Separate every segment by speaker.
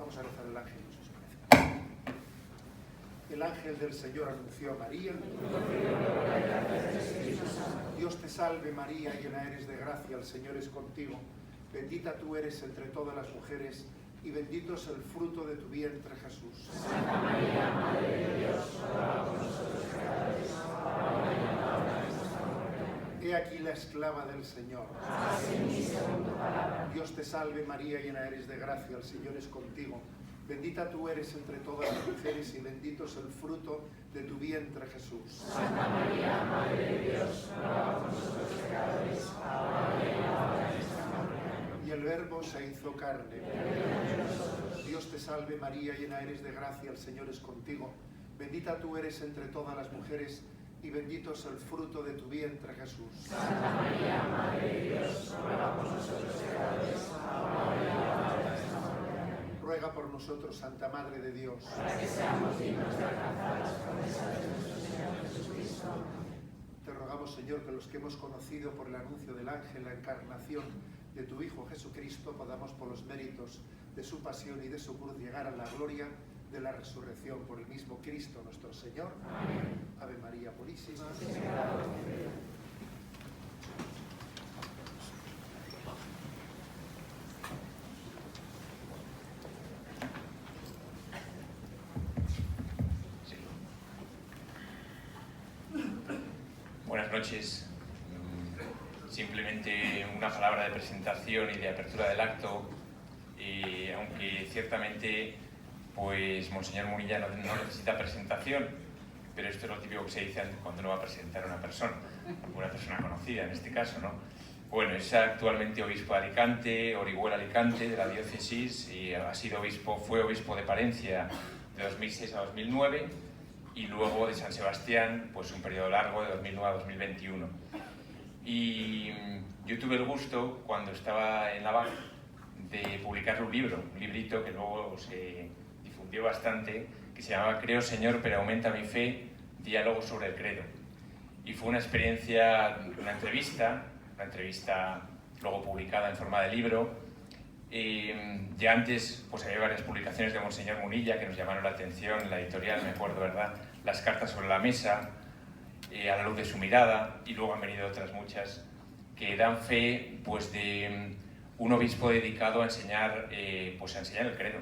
Speaker 1: Vamos a rezar el ángel, si os parece. El ángel del Señor anunció a María. Dios te salve María, llena eres de gracia, el Señor es contigo. Bendita tú eres entre todas las mujeres y bendito es el fruto de tu vientre, Jesús.
Speaker 2: Santa María, Madre de Dios, ruega por nosotros pecadores, ahora y en la hora de nuestra muerte.
Speaker 1: He aquí la esclava del Señor.
Speaker 2: Hágase en mí según tu palabra.
Speaker 1: Dios te salve María, llena eres de gracia, el Señor es contigo. Bendita tú eres entre todas las mujeres y bendito es el fruto de tu vientre, Jesús.
Speaker 2: Santa María, Madre de Dios, ruega por nosotros pecadores, ahora y en la hora de nuestra muerte.
Speaker 1: Y el Verbo se hizo carne. Dios te salve María, llena eres de gracia, el Señor es contigo. Bendita tú eres entre todas las mujeres y bendito es el fruto de tu vientre, Jesús.
Speaker 2: Santa María, Madre de Dios, ruega por nosotros pecadores, ahora y en la hora de nuestra muerte.
Speaker 1: Ruega por nosotros, Santa Madre de Dios.
Speaker 2: Para que seamos dignos de alcanzar las promesas de nuestro Señor Jesucristo.
Speaker 1: Te rogamos, Señor, que los que hemos conocido por el anuncio del ángel la encarnación de tu Hijo Jesucristo podamos por los méritos de su pasión y de su cruz llegar a la gloria de la resurrección por el mismo Cristo nuestro Señor.
Speaker 2: Amén.
Speaker 1: Ave María Purísima.
Speaker 3: Buenas noches. Simplemente una palabra de presentación y de apertura del acto, aunque ciertamente pues Monseñor Munilla no necesita presentación, pero esto es lo típico que se dice cuando uno va a presentar a una persona conocida en este caso, ¿no? Bueno, es actualmente obispo de Alicante, Orihuela Alicante, de la diócesis, y fue obispo de Palencia de 2006 a 2009, y luego de San Sebastián, pues un periodo largo de 2009 a 2021. Y yo tuve el gusto, cuando estaba en la BAC, de publicar un librito que luego se difundió bastante, que se llamaba Creo, Señor, pero aumenta mi fe, diálogos sobre el credo. Y fue una experiencia, una entrevista luego publicada en forma de libro. Ya antes pues había varias publicaciones de Monseñor Munilla que nos llamaron la atención, la editorial, me acuerdo, ¿verdad? Las cartas sobre la mesa, a la luz de su mirada, y luego han venido otras muchas que dan fe pues de un obispo dedicado a enseñar el credo,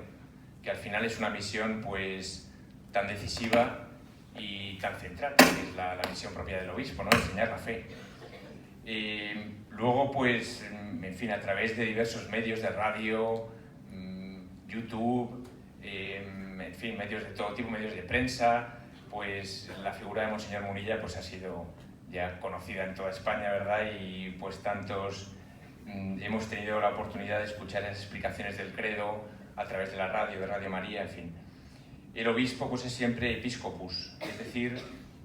Speaker 3: que al final es una misión pues tan decisiva y tan central, que es la misión propia del obispo, ¿no? Enseñar la fe. Luego pues, en fin, a través de diversos medios de radio, YouTube, en fin, medios de todo tipo, medios de prensa, pues la figura de Monseñor Munilla pues ha sido ya conocida en toda España, ¿verdad? Y pues hemos tenido la oportunidad de escuchar las explicaciones del credo a través de la radio, de Radio María, en fin. El obispo pues es siempre episcopus, es decir,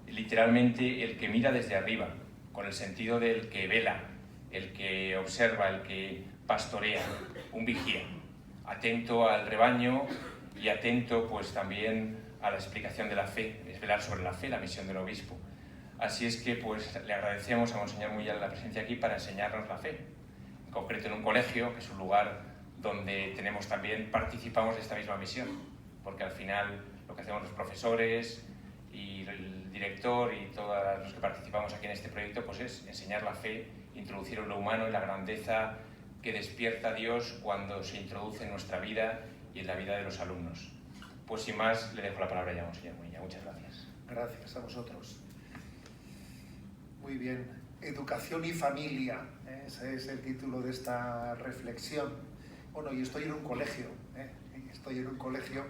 Speaker 3: literalmente el que mira desde arriba, con el sentido del que vela, el que observa, el que pastorea, un vigía, atento al rebaño y atento pues también a la explicación de la fe, es velar sobre la fe, la misión del obispo. Así es que pues le agradecemos a Monseñor Munilla la presencia aquí para enseñarnos la fe, en concreto en un colegio, que es un lugar donde participamos de esta misma misión, porque al final lo que hacemos los profesores y el director y todos los que participamos aquí en este proyecto pues es enseñar la fe, introducir en lo humano y la grandeza que despierta Dios cuando se introduce en nuestra vida y en la vida de los alumnos. Pues sin más, le dejo la palabra ya a Monseñor Munilla. Muchas gracias.
Speaker 1: Gracias a vosotros. Muy bien. Educación y familia. Ese es el título de esta reflexión. Bueno, y estoy en un colegio. Estoy en un colegio,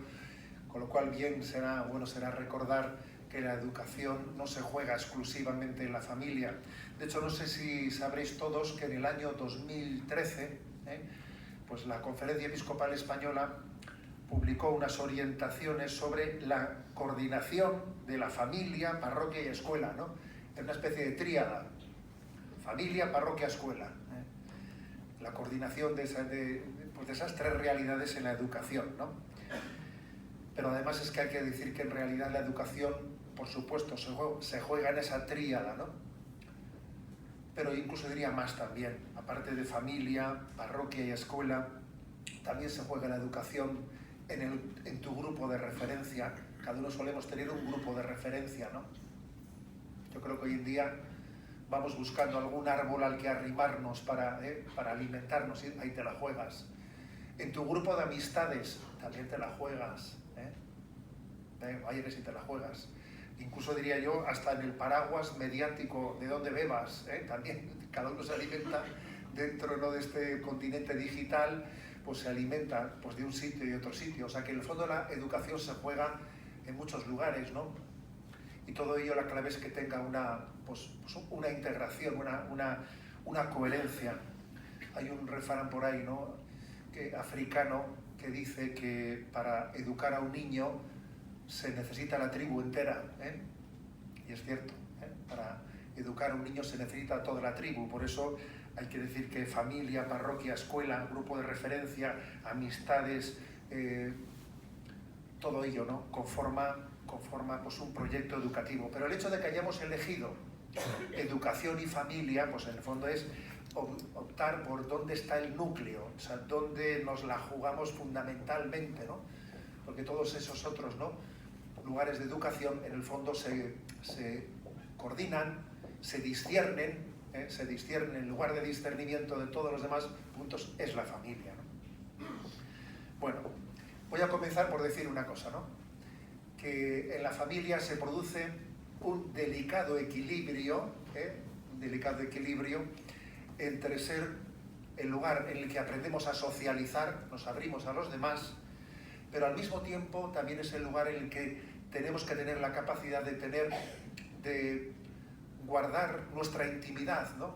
Speaker 1: con lo cual será recordar que la educación no se juega exclusivamente en la familia. De hecho, no sé si sabréis todos que en el año 2013, pues la Conferencia Episcopal Española publicó unas orientaciones sobre la coordinación de la familia, parroquia y escuela, ¿no? Es una especie de tríada: familia, parroquia, escuela. La coordinación de esas tres realidades en la educación, ¿no? Pero además es que hay que decir que en realidad la educación, por supuesto, se juega en esa tríada, ¿no? Pero incluso diría más también, aparte de familia, parroquia y escuela, también se juega la educación en tu grupo de referencia. Cada uno solemos tener un grupo de referencia, ¿no? Yo creo que hoy en día vamos buscando algún árbol al que arrimarnos para alimentarnos, y ahí te la juegas. En tu grupo de amistades también te la juegas, vaya que si te la juegas. Incluso diría yo, hasta en el paraguas mediático de donde bebas, también cada uno se alimenta dentro, ¿no?, de este continente digital, pues se alimenta pues de un sitio y de otro sitio. O sea que en el fondo la educación se juega en muchos lugares, ¿no? Y todo ello, la clave es que tenga una integración, una coherencia. Hay un refrán por ahí, ¿no?, africano, que dice que para educar a un niño se necesita la tribu entera, y es cierto, para educar a un niño se necesita toda la tribu. Por eso hay que decir que familia, parroquia, escuela, grupo de referencia, amistades, todo ello, ¿no?, conforma pues un proyecto educativo. Pero el hecho de que hayamos elegido educación y familia, pues en el fondo es optar por dónde está el núcleo, o sea, dónde nos la jugamos fundamentalmente, ¿no? Porque todos esos otros, ¿no?, lugares de educación en el fondo se coordinan, se disciernen, en lugar de discernimiento de todos los demás puntos es la familia, ¿no? Bueno, voy a comenzar por decir una cosa, ¿no?, que en la familia se produce un delicado equilibrio, entre ser el lugar en el que aprendemos a socializar, nos abrimos a los demás, pero al mismo tiempo también es el lugar en el que tenemos que tener la capacidad de guardar nuestra intimidad, ¿no?,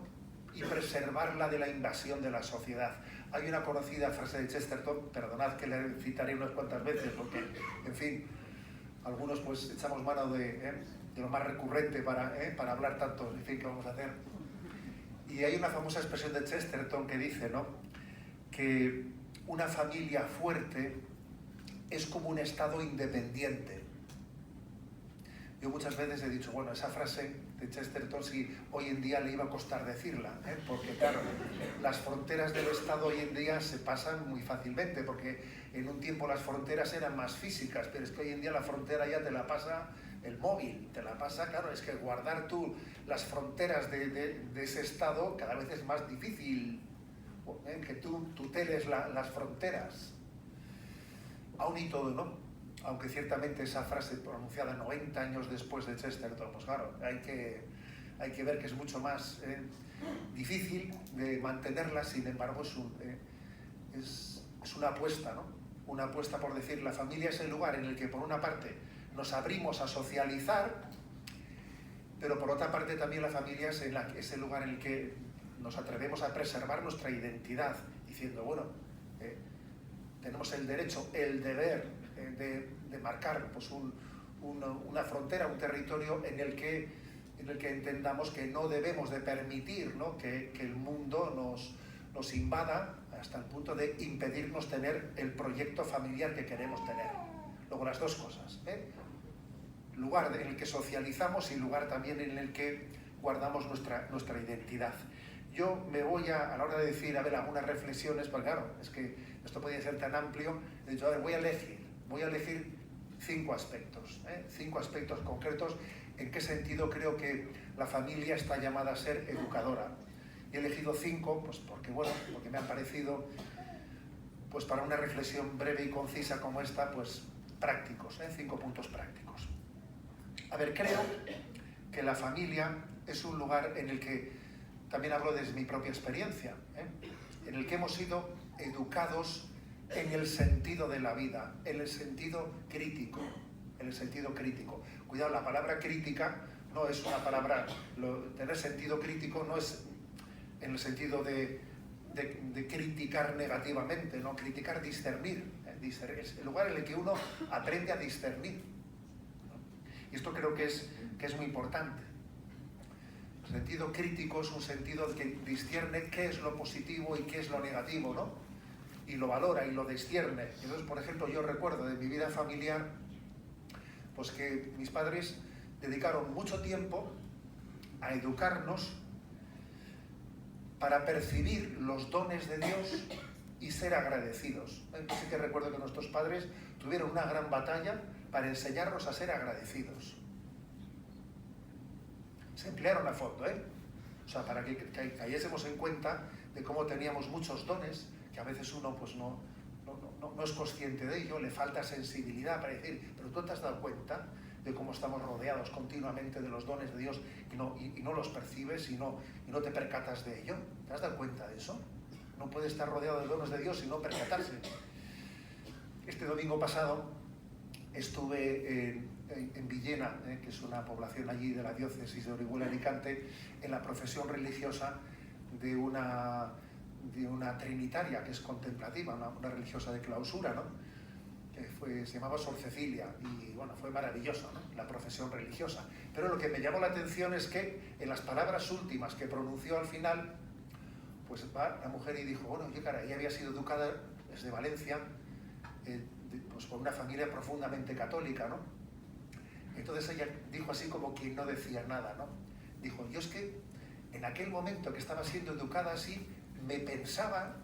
Speaker 1: y preservarla de la invasión de la sociedad. Hay una conocida frase de Chesterton, perdonad que la citaré unas cuantas veces, porque, en fin, algunos pues echamos mano de lo más recurrente para hablar tanto, en fin, ¿qué vamos a hacer? Y hay una famosa expresión de Chesterton que dice, ¿no?, que una familia fuerte es como un estado independiente. Yo muchas veces he dicho, bueno, esa frase de Chesterton si hoy en día le iba a costar decirla, porque claro, las fronteras del Estado hoy en día se pasan muy fácilmente, porque en un tiempo las fronteras eran más físicas, pero es que hoy en día la frontera ya te la pasa el móvil, te la pasa, claro, es que guardar tú las fronteras de ese Estado cada vez es más difícil, que tú tuteles las fronteras. Aún y todo, ¿no? Aunque ciertamente esa frase pronunciada 90 años después de Chesterton, pues claro, hay que ver que es mucho más difícil de mantenerla. Sin embargo, es una apuesta, ¿no? Una apuesta por decir, la familia es el lugar en el que por una parte nos abrimos a socializar, pero por otra parte también la familia es el lugar en el que nos atrevemos a preservar nuestra identidad, diciendo, bueno, tenemos el derecho, el deber de marcar pues una frontera, un territorio en el que entendamos que no debemos de permitir, ¿no?, que el mundo nos invada hasta el punto de impedirnos tener el proyecto familiar que queremos tener. Luego las dos cosas, lugar en el que socializamos y lugar también en el que guardamos nuestra identidad. Yo me voy a la hora de decir, algunas reflexiones, porque claro, es que esto podría ser tan amplio, he dicho, voy a elegir 5 aspectos, 5 aspectos concretos en qué sentido creo que la familia está llamada a ser educadora. Y he elegido 5, pues porque me han parecido, pues para una reflexión breve y concisa como esta, pues prácticos, 5 puntos prácticos. Creo que la familia es un lugar en el que, también hablo desde mi propia experiencia, en el que hemos sido educados en el sentido de la vida, en el sentido crítico, Cuidado, la palabra crítica no es una palabra, tener sentido crítico no es en el sentido de criticar negativamente, no, criticar, discernir, es el lugar en el que uno aprende a discernir, ¿no? Y esto creo que es muy importante. El sentido crítico es un sentido que discierne qué es lo positivo y qué es lo negativo, ¿no? Y lo valora y lo discierne. Entonces, por ejemplo, yo recuerdo de mi vida familiar, pues que mis padres dedicaron mucho tiempo a educarnos para percibir los dones de Dios y ser agradecidos. Yo sí que recuerdo que nuestros padres tuvieron una gran batalla para enseñarnos a ser agradecidos. Se emplearon a fondo, O sea, para que cayésemos en cuenta de cómo teníamos muchos dones, que a veces uno pues no es consciente de ello, le falta sensibilidad para decir, pero tú te has dado cuenta de cómo estamos rodeados continuamente de los dones de Dios y no los percibes y no te percatas de ello. ¿Te has dado cuenta de eso? No puede estar rodeado de dones de Dios y no percatarse. Este domingo pasado estuve en Villena, que es una población allí de la diócesis de Orihuela Alicante, en la profesión religiosa de una trinitaria que es contemplativa, una religiosa de clausura, ¿no? Que se llamaba Sor Cecilia, y bueno, fue maravilloso, ¿no? La profesión religiosa. Pero lo que me llamó la atención es que en las palabras últimas que pronunció al final, pues va la mujer y dijo, bueno, oye, cara, ella había sido educada desde Valencia, pues por una familia profundamente católica, ¿no? Entonces ella dijo así como quien no decía nada, ¿no? Dijo, yo es que en aquel momento que estaba siendo educada así, me pensaba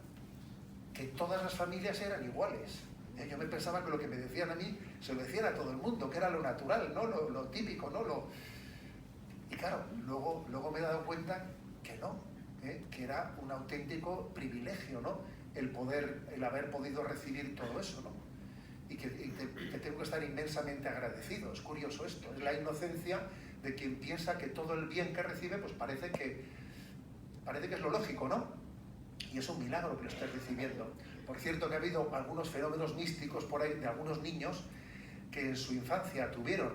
Speaker 1: que todas las familias eran iguales. Yo me pensaba que lo que me decían a mí se lo decían a todo el mundo, que era lo natural, ¿no? Lo típico, ¿no? Y claro, luego me he dado cuenta que no, que era un auténtico privilegio, ¿no? El haber podido recibir todo eso, ¿no? Y que tengo que estar inmensamente agradecido. Es curioso esto, es la inocencia de quien piensa que todo el bien que recibe, pues parece que es lo lógico, ¿no? Y es un milagro que lo estés recibiendo. Por cierto, que ha habido algunos fenómenos místicos por ahí de algunos niños que en su infancia tuvieron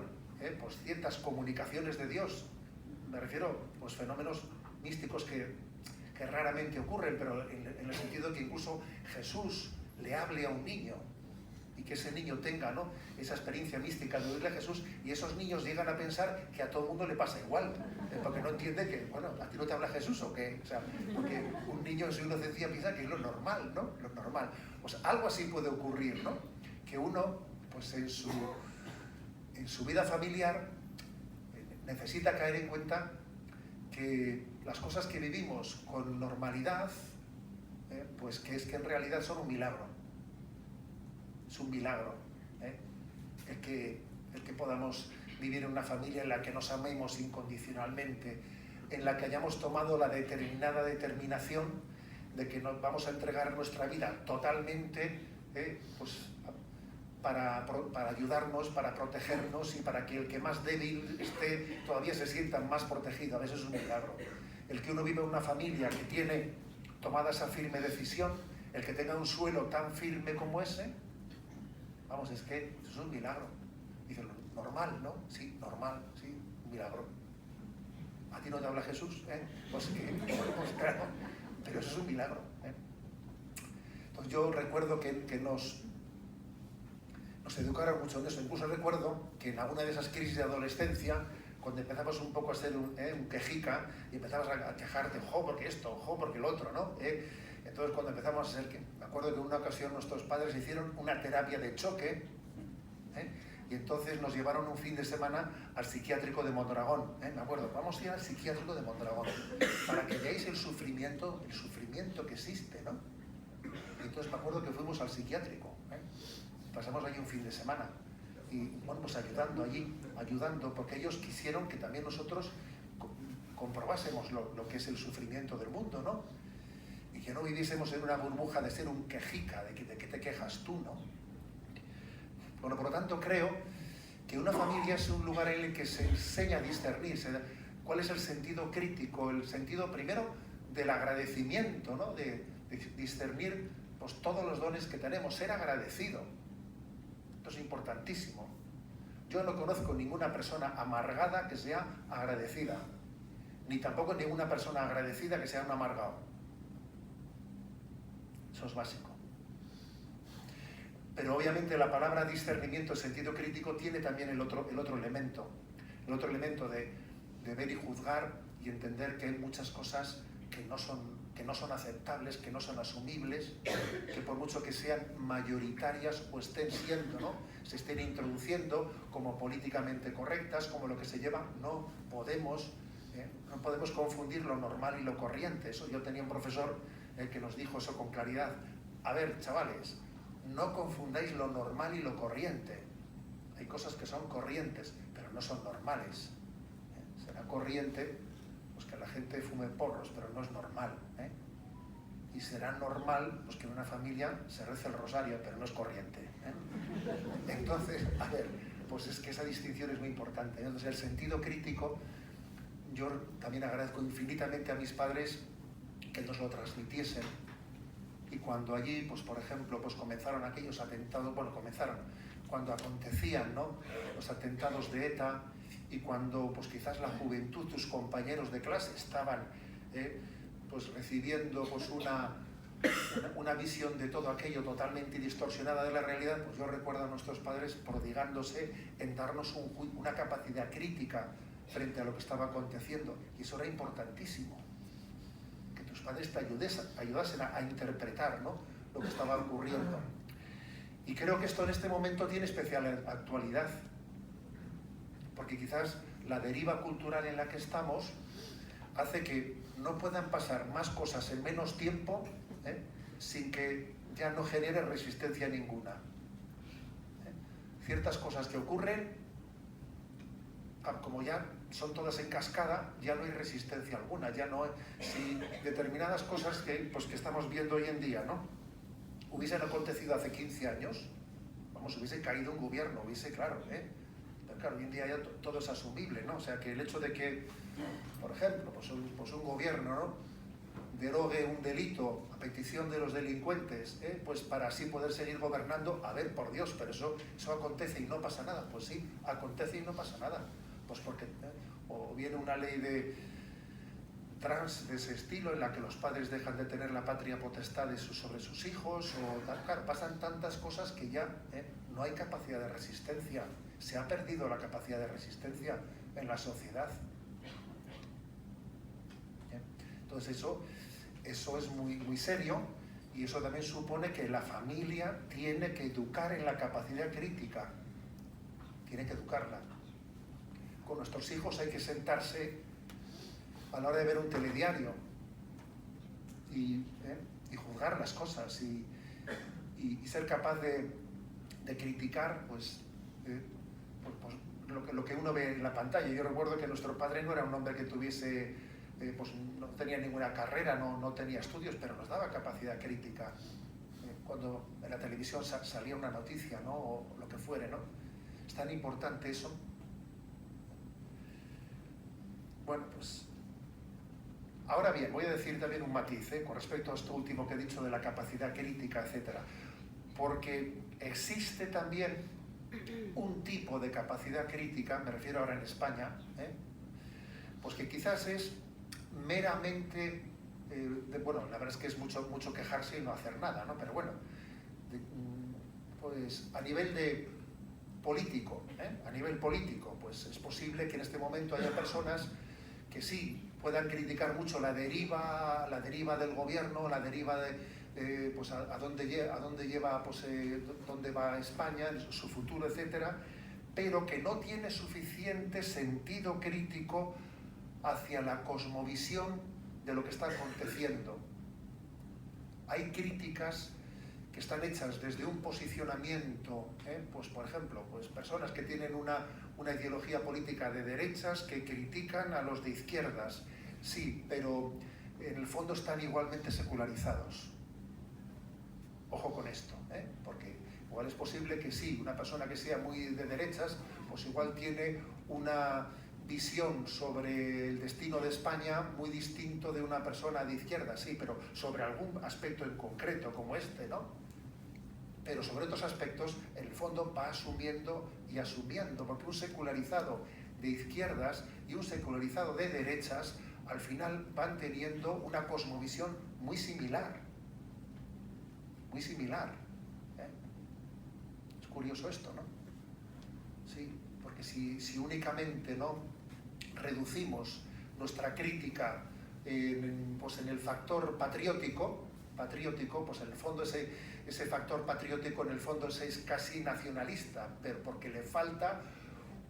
Speaker 1: pues ciertas comunicaciones de Dios. Me refiero pues fenómenos místicos que raramente ocurren, pero en el sentido de que incluso Jesús le hable a un niño y que ese niño tenga, ¿no?, esa experiencia mística de oírle a Jesús, y esos niños llegan a pensar que a todo el mundo le pasa igual, porque no entiende que, bueno, ¿a ti no te habla Jesús o qué? O sea, porque un niño en su inocencia piensa que es lo normal, ¿no? Lo normal. Pues algo así puede ocurrir, ¿no? Que uno, pues en su vida familiar necesita caer en cuenta que las cosas que vivimos con normalidad, pues que es que en realidad son un milagro. Es un milagro, el que podamos vivir en una familia en la que nos amemos incondicionalmente, en la que hayamos tomado la determinada determinación de que nos vamos a entregar nuestra vida totalmente pues, para ayudarnos, para protegernos y para que el que más débil esté todavía se sienta más protegido. A veces es un milagro. El que uno vive en una familia que tiene tomada esa firme decisión, el que tenga un suelo tan firme como ese, vamos, es que eso es un milagro. Dice, normal, ¿no? Sí, normal, sí, un milagro. ¿A ti no te habla Jesús? Pues claro, pero eso es un milagro. Entonces yo recuerdo que nos educaron mucho en eso. Incluso recuerdo que en alguna de esas crisis de adolescencia, cuando empezamos un poco a ser un quejica y empezabas a quejarte, porque esto, porque lo otro, ¿no? Entonces cuando empezamos a ser, me acuerdo que en una ocasión nuestros padres hicieron una terapia de choque, y entonces nos llevaron un fin de semana al psiquiátrico de Mondragón, me acuerdo, vamos a ir al psiquiátrico de Mondragón, para que veáis el sufrimiento que existe, ¿no? Y entonces me acuerdo que fuimos al psiquiátrico, pasamos allí un fin de semana, y bueno, pues ayudando, porque ellos quisieron que también nosotros comprobásemos lo que es el sufrimiento del mundo, ¿no? Y que no viviésemos en una burbuja de ser un quejica, de que te quejas tú, ¿no? Bueno, por lo tanto, creo que una familia es un lugar en el que se enseña a discernir cuál es el sentido crítico, el sentido primero del agradecimiento, ¿no? De discernir pues, todos los dones que tenemos, ser agradecido. Esto es importantísimo. Yo no conozco ninguna persona amargada que sea agradecida, ni tampoco ninguna persona agradecida que sea un amargado. Eso es básico. Pero obviamente la palabra discernimiento, sentido crítico, tiene también el otro elemento. El otro elemento de ver y juzgar y entender que hay muchas cosas que no son aceptables, que no son asumibles, que por mucho que sean mayoritarias o estén siendo, ¿no?, se estén introduciendo como políticamente correctas, como lo que se lleva, no podemos confundir lo normal y lo corriente. Eso, yo tenía un profesor que nos dijo eso con claridad. A ver, chavales, no confundáis lo normal y lo corriente. Hay cosas que son corrientes, pero no son normales. Será corriente pues que la gente fume porros, pero no es normal. Y será normal pues que en una familia se rece el rosario, pero no es corriente. Entonces, a ver, pues es que esa distinción es muy importante. Entonces, el sentido crítico, yo también agradezco infinitamente a mis padres que nos lo transmitiesen. Y cuando allí, pues por ejemplo, pues comenzaron aquellos atentados, cuando acontecían, ¿no?, los atentados de ETA, y cuando pues quizás la juventud, tus compañeros de clase estaban pues recibiendo pues una visión de todo aquello totalmente distorsionada de la realidad, pues yo recuerdo a nuestros padres prodigándose en darnos una capacidad crítica frente a lo que estaba aconteciendo, y eso era importantísimo, que tus padres te ayudasen a interpretar, ¿no?, lo que estaba ocurriendo. Y creo que esto en este momento tiene especial actualidad, porque quizás la deriva cultural en la que estamos hace que no puedan pasar más cosas en menos tiempo sin que ya no genere resistencia ninguna. Ciertas cosas que ocurren, como ya son todas en cascada, ya no hay resistencia alguna, ya no hay, si determinadas cosas que estamos viendo hoy en día, ¿no?, hubiesen acontecido hace 15 años, hubiese caído un gobierno, claro, pero claro, hoy en día ya todo es asumible, ¿no? O sea, que el hecho de que, por ejemplo, pues un gobierno, ¿no?, derogue un delito a petición de los delincuentes, pues para así poder seguir gobernando, a ver, por Dios, pero eso acontece y no pasa nada. Pues sí, acontece y no pasa nada. Pues porque o viene una ley de trans de ese estilo en la que los padres dejan de tener la patria potestad sobre sus hijos, o tal, claro, pasan tantas cosas que ya no hay capacidad de resistencia. Se ha perdido la capacidad de resistencia en la sociedad. Entonces eso es muy, muy serio, y eso también supone que la familia tiene que educar en la capacidad crítica. Tiene que educarla. Con nuestros hijos hay que sentarse a la hora de ver un telediario y juzgar las cosas y ser capaz de criticar pues lo que uno ve en la pantalla. Yo recuerdo que nuestro padre no era un hombre que tuviese, pues no tenía ninguna carrera, no tenía estudios, pero nos daba capacidad crítica. Cuando en la televisión salía una noticia, ¿no?, o lo que fuere, ¿no? Es tan importante eso. Bueno, pues ahora bien, voy a decir también un matiz con respecto a esto último que he dicho de la capacidad crítica, etcétera, porque existe también un tipo de capacidad crítica, me refiero ahora en España, pues que quizás es meramente, bueno, la verdad es que es mucho quejarse y no hacer nada, ¿no? Pero bueno, pues a nivel político, pues es posible que en este momento haya personas que sí puedan criticar mucho la deriva del gobierno, la deriva de pues a dónde lleva, pues dónde va España, su futuro, etcétera, pero que no tiene suficiente sentido crítico hacia la cosmovisión de lo que está aconteciendo. Hay críticas que están hechas desde un posicionamiento, pues por ejemplo, pues personas que tienen una ideología política de derechas que critican a los de izquierdas, sí, pero en el fondo están igualmente secularizados. Ojo con esto, porque igual es posible que sí, una persona que sea muy de derechas, pues igual tiene una visión sobre el destino de España muy distinto de una persona de izquierda, sí, pero sobre algún aspecto en concreto como este, ¿no? Pero sobre otros aspectos, en el fondo va asumiendo y asumiendo, porque un secularizado de izquierdas y un secularizado de derechas, al final van teniendo una cosmovisión muy similar. Muy similar. Es curioso esto, ¿no? Sí, porque si únicamente, ¿no?, reducimos nuestra crítica pues en el factor patriótico, pues en el fondo ese factor patriótico en el fondo es casi nacionalista, pero porque le falta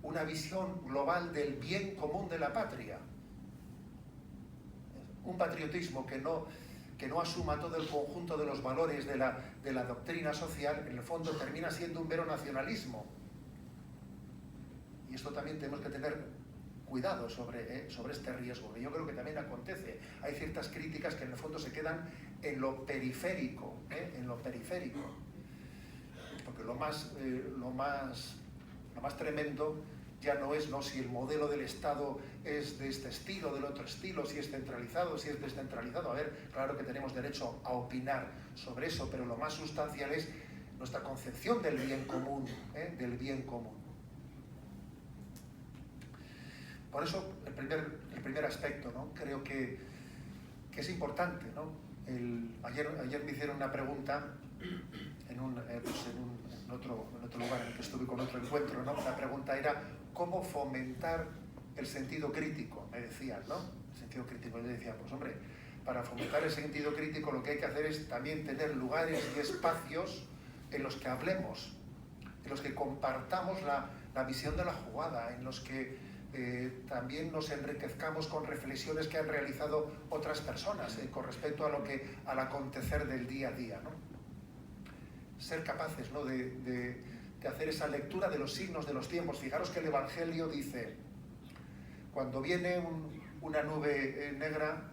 Speaker 1: una visión global del bien común de la patria. Un patriotismo que no que no asuma todo el conjunto de los valores de la doctrina social, en el fondo termina siendo un mero nacionalismo. Y esto también tenemos que tener cuidado sobre este riesgo, que yo creo que también acontece. Hay ciertas críticas que en el fondo se quedan en lo periférico, porque lo más tremendo ya no es si el modelo del Estado es de este estilo, del otro estilo, si es centralizado, si es descentralizado. A ver, claro que tenemos derecho a opinar sobre eso, pero lo más sustancial es nuestra concepción del bien común, del bien común. Por eso, el primer aspecto, ¿no? Creo que es importante, ¿no? Ayer me hicieron una pregunta en otro lugar en el que estuve con otro encuentro, ¿no? La pregunta era ¿cómo fomentar el sentido crítico? Me decían, ¿no? El sentido crítico. Yo decía, pues hombre, para fomentar el sentido crítico lo que hay que hacer es también tener lugares y espacios en los que hablemos, en los que compartamos la visión de la jugada, en los que también nos enriquezcamos con reflexiones que han realizado otras personas con respecto al acontecer del día a día, ¿no? Ser capaces, ¿no? de hacer esa lectura de los signos de los tiempos. Fijaros que el Evangelio dice, cuando viene una nube negra,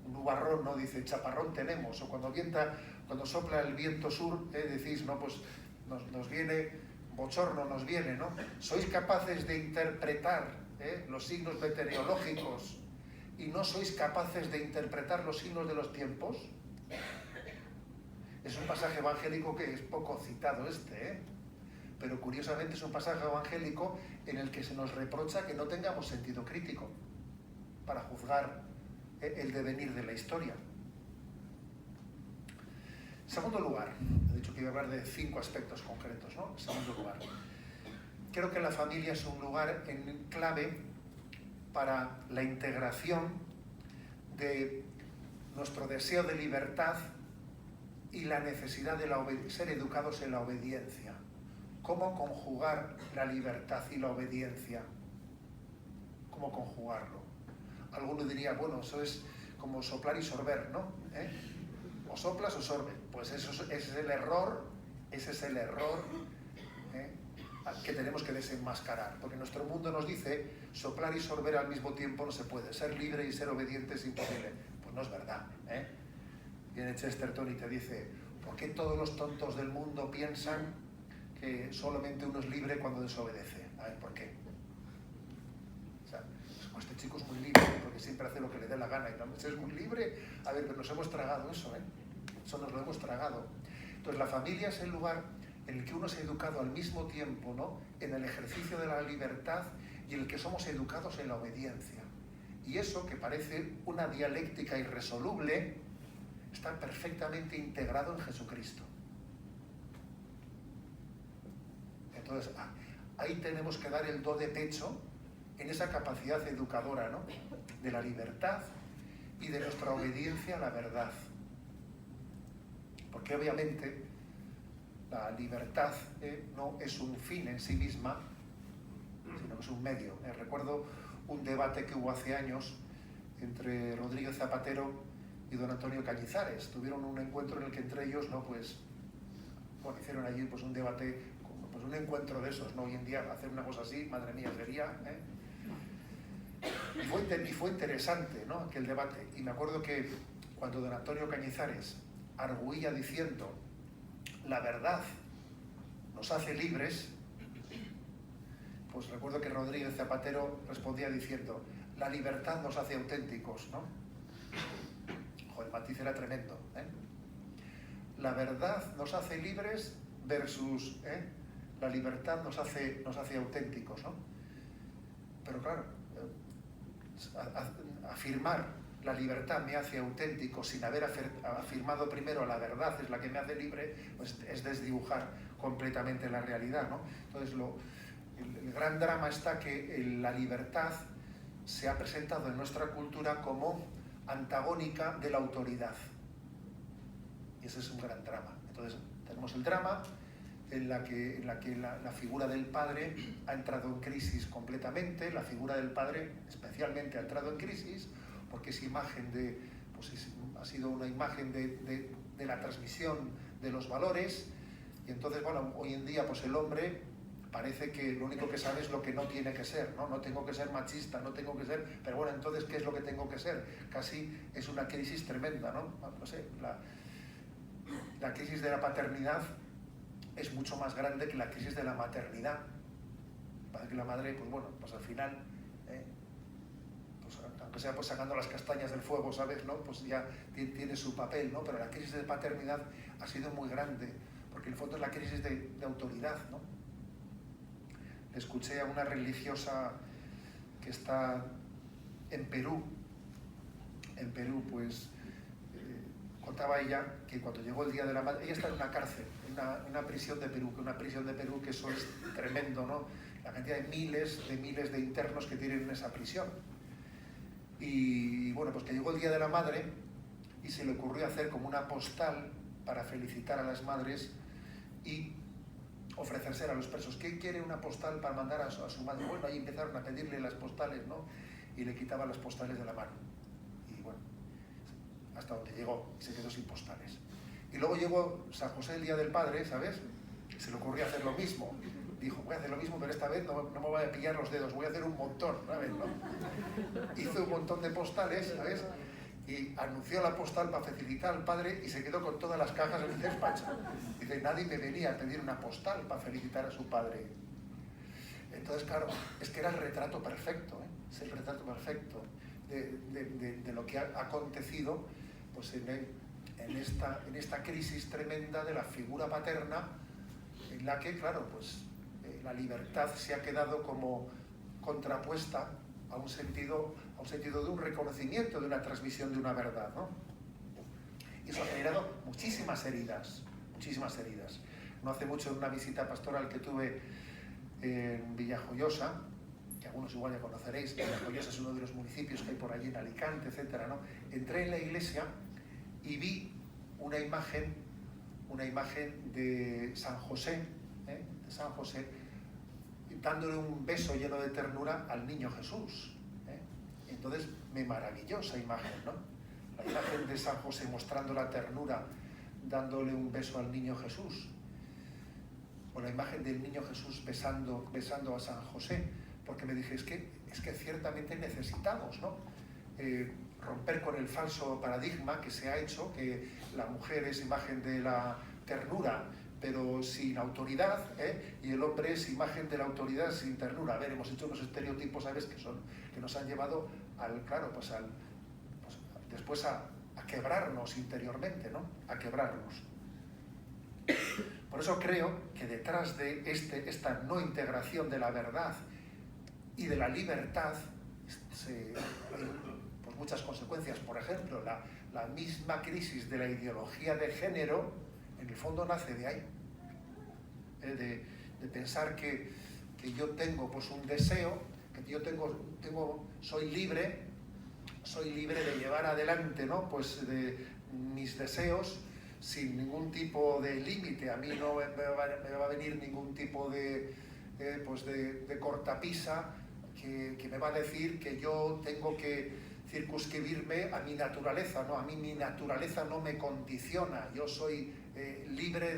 Speaker 1: un nubarrón, ¿no? Dice, chaparrón tenemos, o cuando sopla el viento sur, decís, no, pues nos viene, bochorno nos viene, ¿no? ¿Sois capaces de interpretar los signos meteorológicos y no sois capaces de interpretar los signos de los tiempos? Es un pasaje evangélico que es poco citado pero curiosamente es un pasaje evangélico en el que se nos reprocha que no tengamos sentido crítico para juzgar el devenir de la historia. En segundo lugar, he dicho que iba a hablar de 5 aspectos concretos, ¿no? En segundo lugar, creo que la familia es un lugar clave para la integración de nuestro deseo de libertad y la necesidad de ser educados en la obediencia. ¿Cómo conjugar la libertad y la obediencia? ¿Cómo conjugarlo? Alguno diría, bueno, eso es como soplar y sorber, ¿no? O soplas o sorbes. Pues ese es el error que tenemos que desenmascarar, porque nuestro mundo nos dice soplar y sorber al mismo tiempo no se puede, ser libre y ser obediente es imposible. Pues no es verdad. Viene Chesterton y te dice, ¿por qué todos los tontos del mundo piensan que solamente uno es libre cuando desobedece? A ver, ¿por qué? O sea, pues este chico es muy libre porque siempre hace lo que le dé la gana y no es muy libre. A ver, pero nos hemos tragado eso, eso nos lo hemos tragado. Entonces la familia es el lugar en el que uno es educado al mismo tiempo, ¿no? En el ejercicio de la libertad y en el que somos educados en la obediencia. Y eso, que parece una dialéctica irresoluble, está perfectamente integrado en Jesucristo. Entonces, ahí tenemos que dar el do de pecho en esa capacidad educadora, ¿no? De la libertad y de nuestra obediencia a la verdad. Porque obviamente la libertad no es un fin en sí misma, sino que es un medio. Recuerdo un debate que hubo hace años entre Rodríguez Zapatero y don Antonio Cañizares. Tuvieron un encuentro en el que entre ellos, ¿no? Hicieron allí un debate, un encuentro de esos, ¿no? Hoy en día hacer una cosa así, madre mía, sería... Y fue interesante, ¿no? Aquel debate. Y me acuerdo que cuando don Antonio Cañizares arguía diciendo la verdad nos hace libres, pues recuerdo que Rodríguez Zapatero respondía diciendo la libertad nos hace auténticos, ¿no? Joder, el matiz era tremendo, La verdad nos hace libres versus la libertad nos hace auténticos, ¿no? Pero claro, afirmar la libertad me hace auténtico sin haber afirmado primero la verdad es la que me hace libre, pues es desdibujar completamente la realidad, ¿no? Entonces el gran drama está que la libertad se ha presentado en nuestra cultura como antagónica de la autoridad. Y ese es un gran drama. Entonces tenemos el drama en la que la figura del padre ha entrado en crisis completamente, la figura del padre especialmente ha entrado en crisis porque es imagen de pues ha sido una imagen de la transmisión de los valores, y entonces, bueno, hoy en día pues el hombre parece que lo único que sabe es lo que no tiene que ser, ¿no? No tengo que ser machista, no tengo que ser, pero bueno, entonces, ¿qué es lo que tengo que ser? Casi es una crisis tremenda, ¿no? No sé, la crisis de la paternidad es mucho más grande que la crisis de la maternidad. Parece que la madre, pues bueno, pues al final, pues aunque sea pues sacando las castañas del fuego, ¿sabes?, ¿no? Pues ya tiene su papel, ¿no? Pero la crisis de paternidad ha sido muy grande, porque en el fondo es la crisis de autoridad, ¿no? Escuché a una religiosa que está en Perú, pues contaba ella que cuando llegó el Día de la Madre, ella está en una cárcel, en una prisión de Perú, que eso es tremendo, ¿no? La cantidad de miles de internos que tienen en esa prisión. Y bueno, pues que llegó el Día de la Madre y se le ocurrió hacer como una postal para felicitar a las madres y ofrecerse a los presos. ¿Quién quiere una postal para mandar a su madre? Bueno, ahí empezaron a pedirle las postales, ¿no? Y le quitaban las postales de la mano. Y bueno, hasta donde llegó, y se quedó sin postales. Y luego llegó San José, el Día del Padre, ¿sabes? Se le ocurrió hacer lo mismo. Dijo, voy a hacer lo mismo, pero esta vez no me voy a pillar los dedos, voy a hacer un montón, ¿sabes? ¿No? Hizo un montón de postales, ¿sabes? Y anunció la postal para felicitar al padre y se quedó con todas las cajas en el despacho. Dice, nadie me venía a pedir una postal para felicitar a su padre. Entonces, claro, es que era el retrato perfecto, ¿eh? Es el retrato perfecto de lo que ha acontecido pues, en esta crisis tremenda de la figura paterna, en la que, claro, pues la libertad se ha quedado como contrapuesta a un sentido de un reconocimiento, de una transmisión de una verdad, ¿no? Y eso ha generado muchísimas heridas. No hace mucho, en una visita pastoral que tuve en Villajoyosa, que algunos igual ya conoceréis, Villajoyosa es uno de los municipios que hay por allí en Alicante, etcétera, ¿no? Entré en la iglesia y vi una imagen de San José, dándole un beso lleno de ternura al niño Jesús. Entonces me maravilló esa imagen, ¿no? La imagen de San José mostrando la ternura, dándole un beso al niño Jesús. O la imagen del niño Jesús besando a San José, porque me dije, es que ciertamente necesitamos, ¿no? Romper con el falso paradigma que se ha hecho, que la mujer es imagen de la ternura, pero sin autoridad, y el hombre es imagen de la autoridad sin ternura. A ver, hemos hecho unos estereotipos, ¿sabes?, que nos han llevado después a quebrarnos interiormente, ¿no? A quebrarnos. Por eso creo que detrás de esta no integración de la verdad y de la libertad hay pues, muchas consecuencias. Por ejemplo, la misma crisis de la ideología de género, en el fondo nace de ahí, de pensar que yo tengo pues, un deseo, que yo soy libre de llevar adelante, ¿no? Pues de mis deseos sin ningún tipo de límite. A mí no me va a venir ningún tipo de cortapisa que me va a decir que yo tengo que circunscribirme a mi naturaleza, ¿no? A mí mi naturaleza no me condiciona, yo soy libre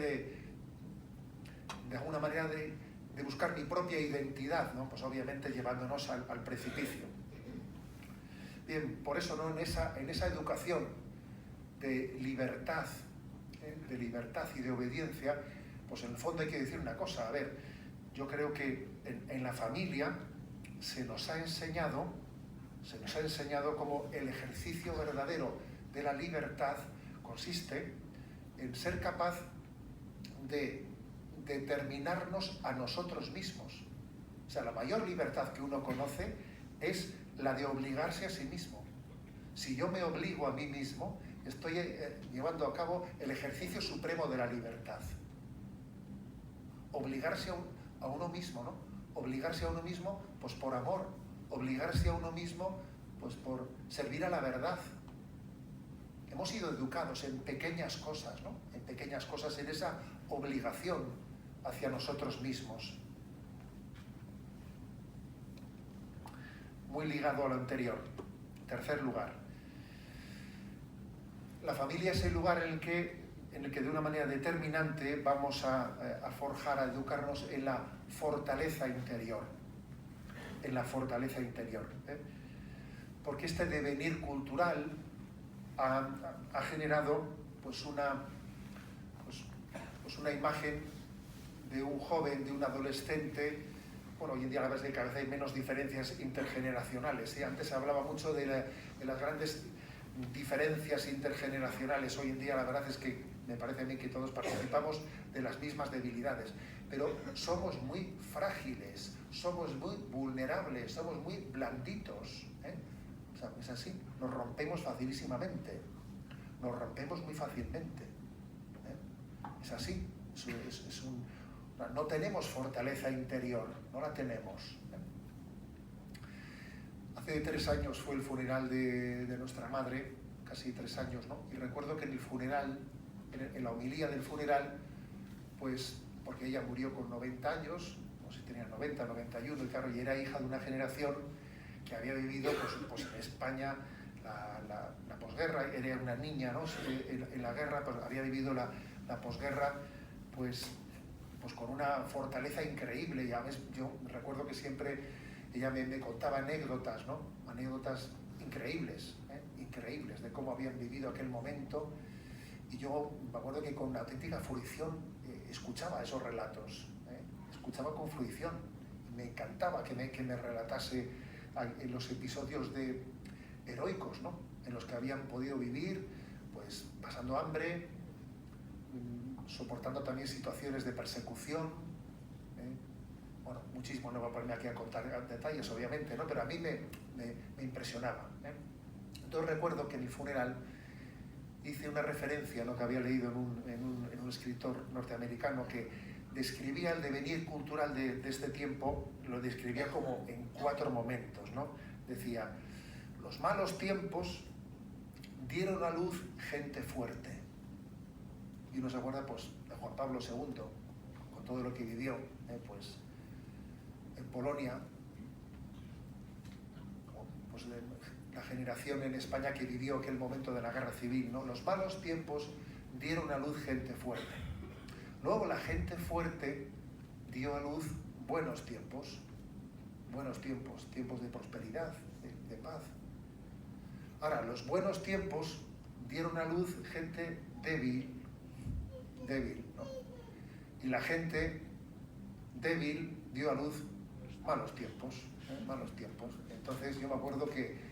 Speaker 1: de alguna manera de buscar mi propia identidad, ¿no? Pues obviamente llevándonos al precipicio. Bien, por eso, ¿no? en esa educación de libertad y de obediencia, pues en el fondo hay que decir una cosa. A ver, yo creo que en la familia se nos ha enseñado como el ejercicio verdadero de la libertad consiste en ser capaz de determinarnos a nosotros mismos. O sea, la mayor libertad que uno conoce es la de obligarse a sí mismo. Si yo me obligo a mí mismo, estoy llevando a cabo el ejercicio supremo de la libertad. Obligarse a uno mismo, ¿no? Obligarse a uno mismo, pues por amor. Obligarse a uno mismo, pues por servir a la verdad. Hemos sido educados en pequeñas cosas, ¿no? En pequeñas cosas, en esa obligación hacia nosotros mismos. Muy ligado a lo anterior. Tercer lugar. la familia es el lugar en el que de una manera determinante vamos a forjar, a educarnos en la fortaleza interior. En la fortaleza interior. Porque este devenir cultural ha generado pues una imagen de un joven, de un adolescente. Bueno, hoy en día la verdad es que cada vez hay menos diferencias intergeneracionales. Antes se hablaba mucho de las grandes diferencias intergeneracionales. Hoy en día la verdad es que me parece a mí que todos participamos de las mismas debilidades, pero somos muy frágiles, somos muy vulnerables, somos muy blanditos. O sea, es así, nos rompemos facilísimamente, nos rompemos muy fácilmente. Es así, no tenemos fortaleza interior, no la tenemos. Hace 3 años fue el funeral de nuestra madre, casi 3 años, ¿no? Y recuerdo que en el funeral, en la homilía del funeral, pues, porque ella murió con 90 años, no sé si tenía 90, 91, y claro, y era hija de una generación que había vivido pues en España la posguerra, era una niña, ¿no? En la guerra, pues había vivido la posguerra, pues con una fortaleza increíble. Y a veces yo recuerdo que siempre ella me contaba anécdotas, ¿no? Anécdotas increíbles, increíbles, de cómo habían vivido aquel momento. Y yo me acuerdo que con auténtica fruición escuchaba esos relatos, escuchaba con fruición. Y me encantaba que me relatase en los episodios heroicos, ¿no? En los que habían podido vivir, pues pasando hambre, soportando también situaciones de persecución. Bueno, muchísimo, no voy a ponerme aquí a contar detalles, obviamente, ¿no? Pero a mí me impresionaba. Entonces recuerdo que en el funeral hice una referencia, ¿no?, que había leído en un escritor norteamericano que describía el devenir cultural de este tiempo, lo describía como en 4 momentos, ¿no? Decía, los malos tiempos dieron a luz gente fuerte. Y uno se acuerda pues, de Juan Pablo II, con todo lo que vivió, pues, en Polonia, pues, la generación en España que vivió aquel momento de la guerra civil, ¿no? Los malos tiempos dieron a luz gente fuerte. Luego la gente fuerte dio a luz buenos tiempos, tiempos de prosperidad, de paz. Ahora, los buenos tiempos dieron a luz gente débil, ¿no? Y la gente débil dio a luz malos tiempos. Entonces yo me acuerdo que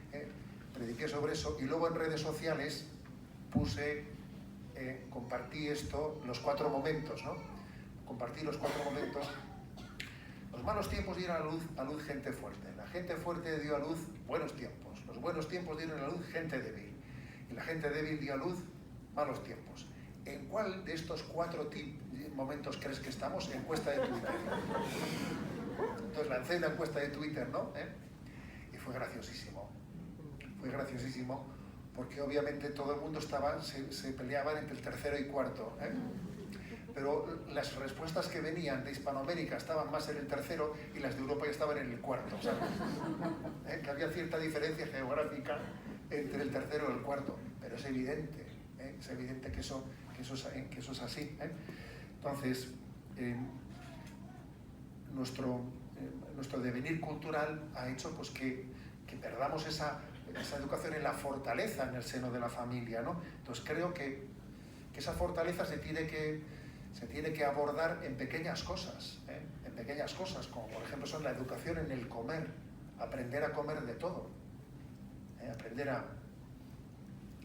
Speaker 1: prediqué sobre eso y luego en redes sociales compartí los 4 momentos, ¿no? Compartí los 4 momentos. Los malos tiempos dieron a luz gente fuerte. La gente fuerte dio a luz buenos tiempos. Los buenos tiempos dieron a luz gente débil. Y la gente débil dio a luz malos tiempos. ¿En cuál de estos 4 momentos crees que estamos? Encuesta de Twitter. Entonces lancé la encuesta de Twitter, ¿no? Y fue graciosísimo. Porque obviamente todo el mundo se peleaban entre el tercero y cuarto. Pero las respuestas que venían de Hispanoamérica estaban más en el tercero y las de Europa ya estaban en el cuarto. ¿Sabes? Que había cierta diferencia geográfica entre el tercero y el cuarto. Pero es evidente que eso es así. Entonces, nuestro devenir cultural ha hecho pues, que perdamos esa educación en la fortaleza en el seno de la familia, ¿no? Entonces creo que esa fortaleza se tiene que abordar en pequeñas cosas, como por ejemplo son la educación en el comer, aprender a comer de todo,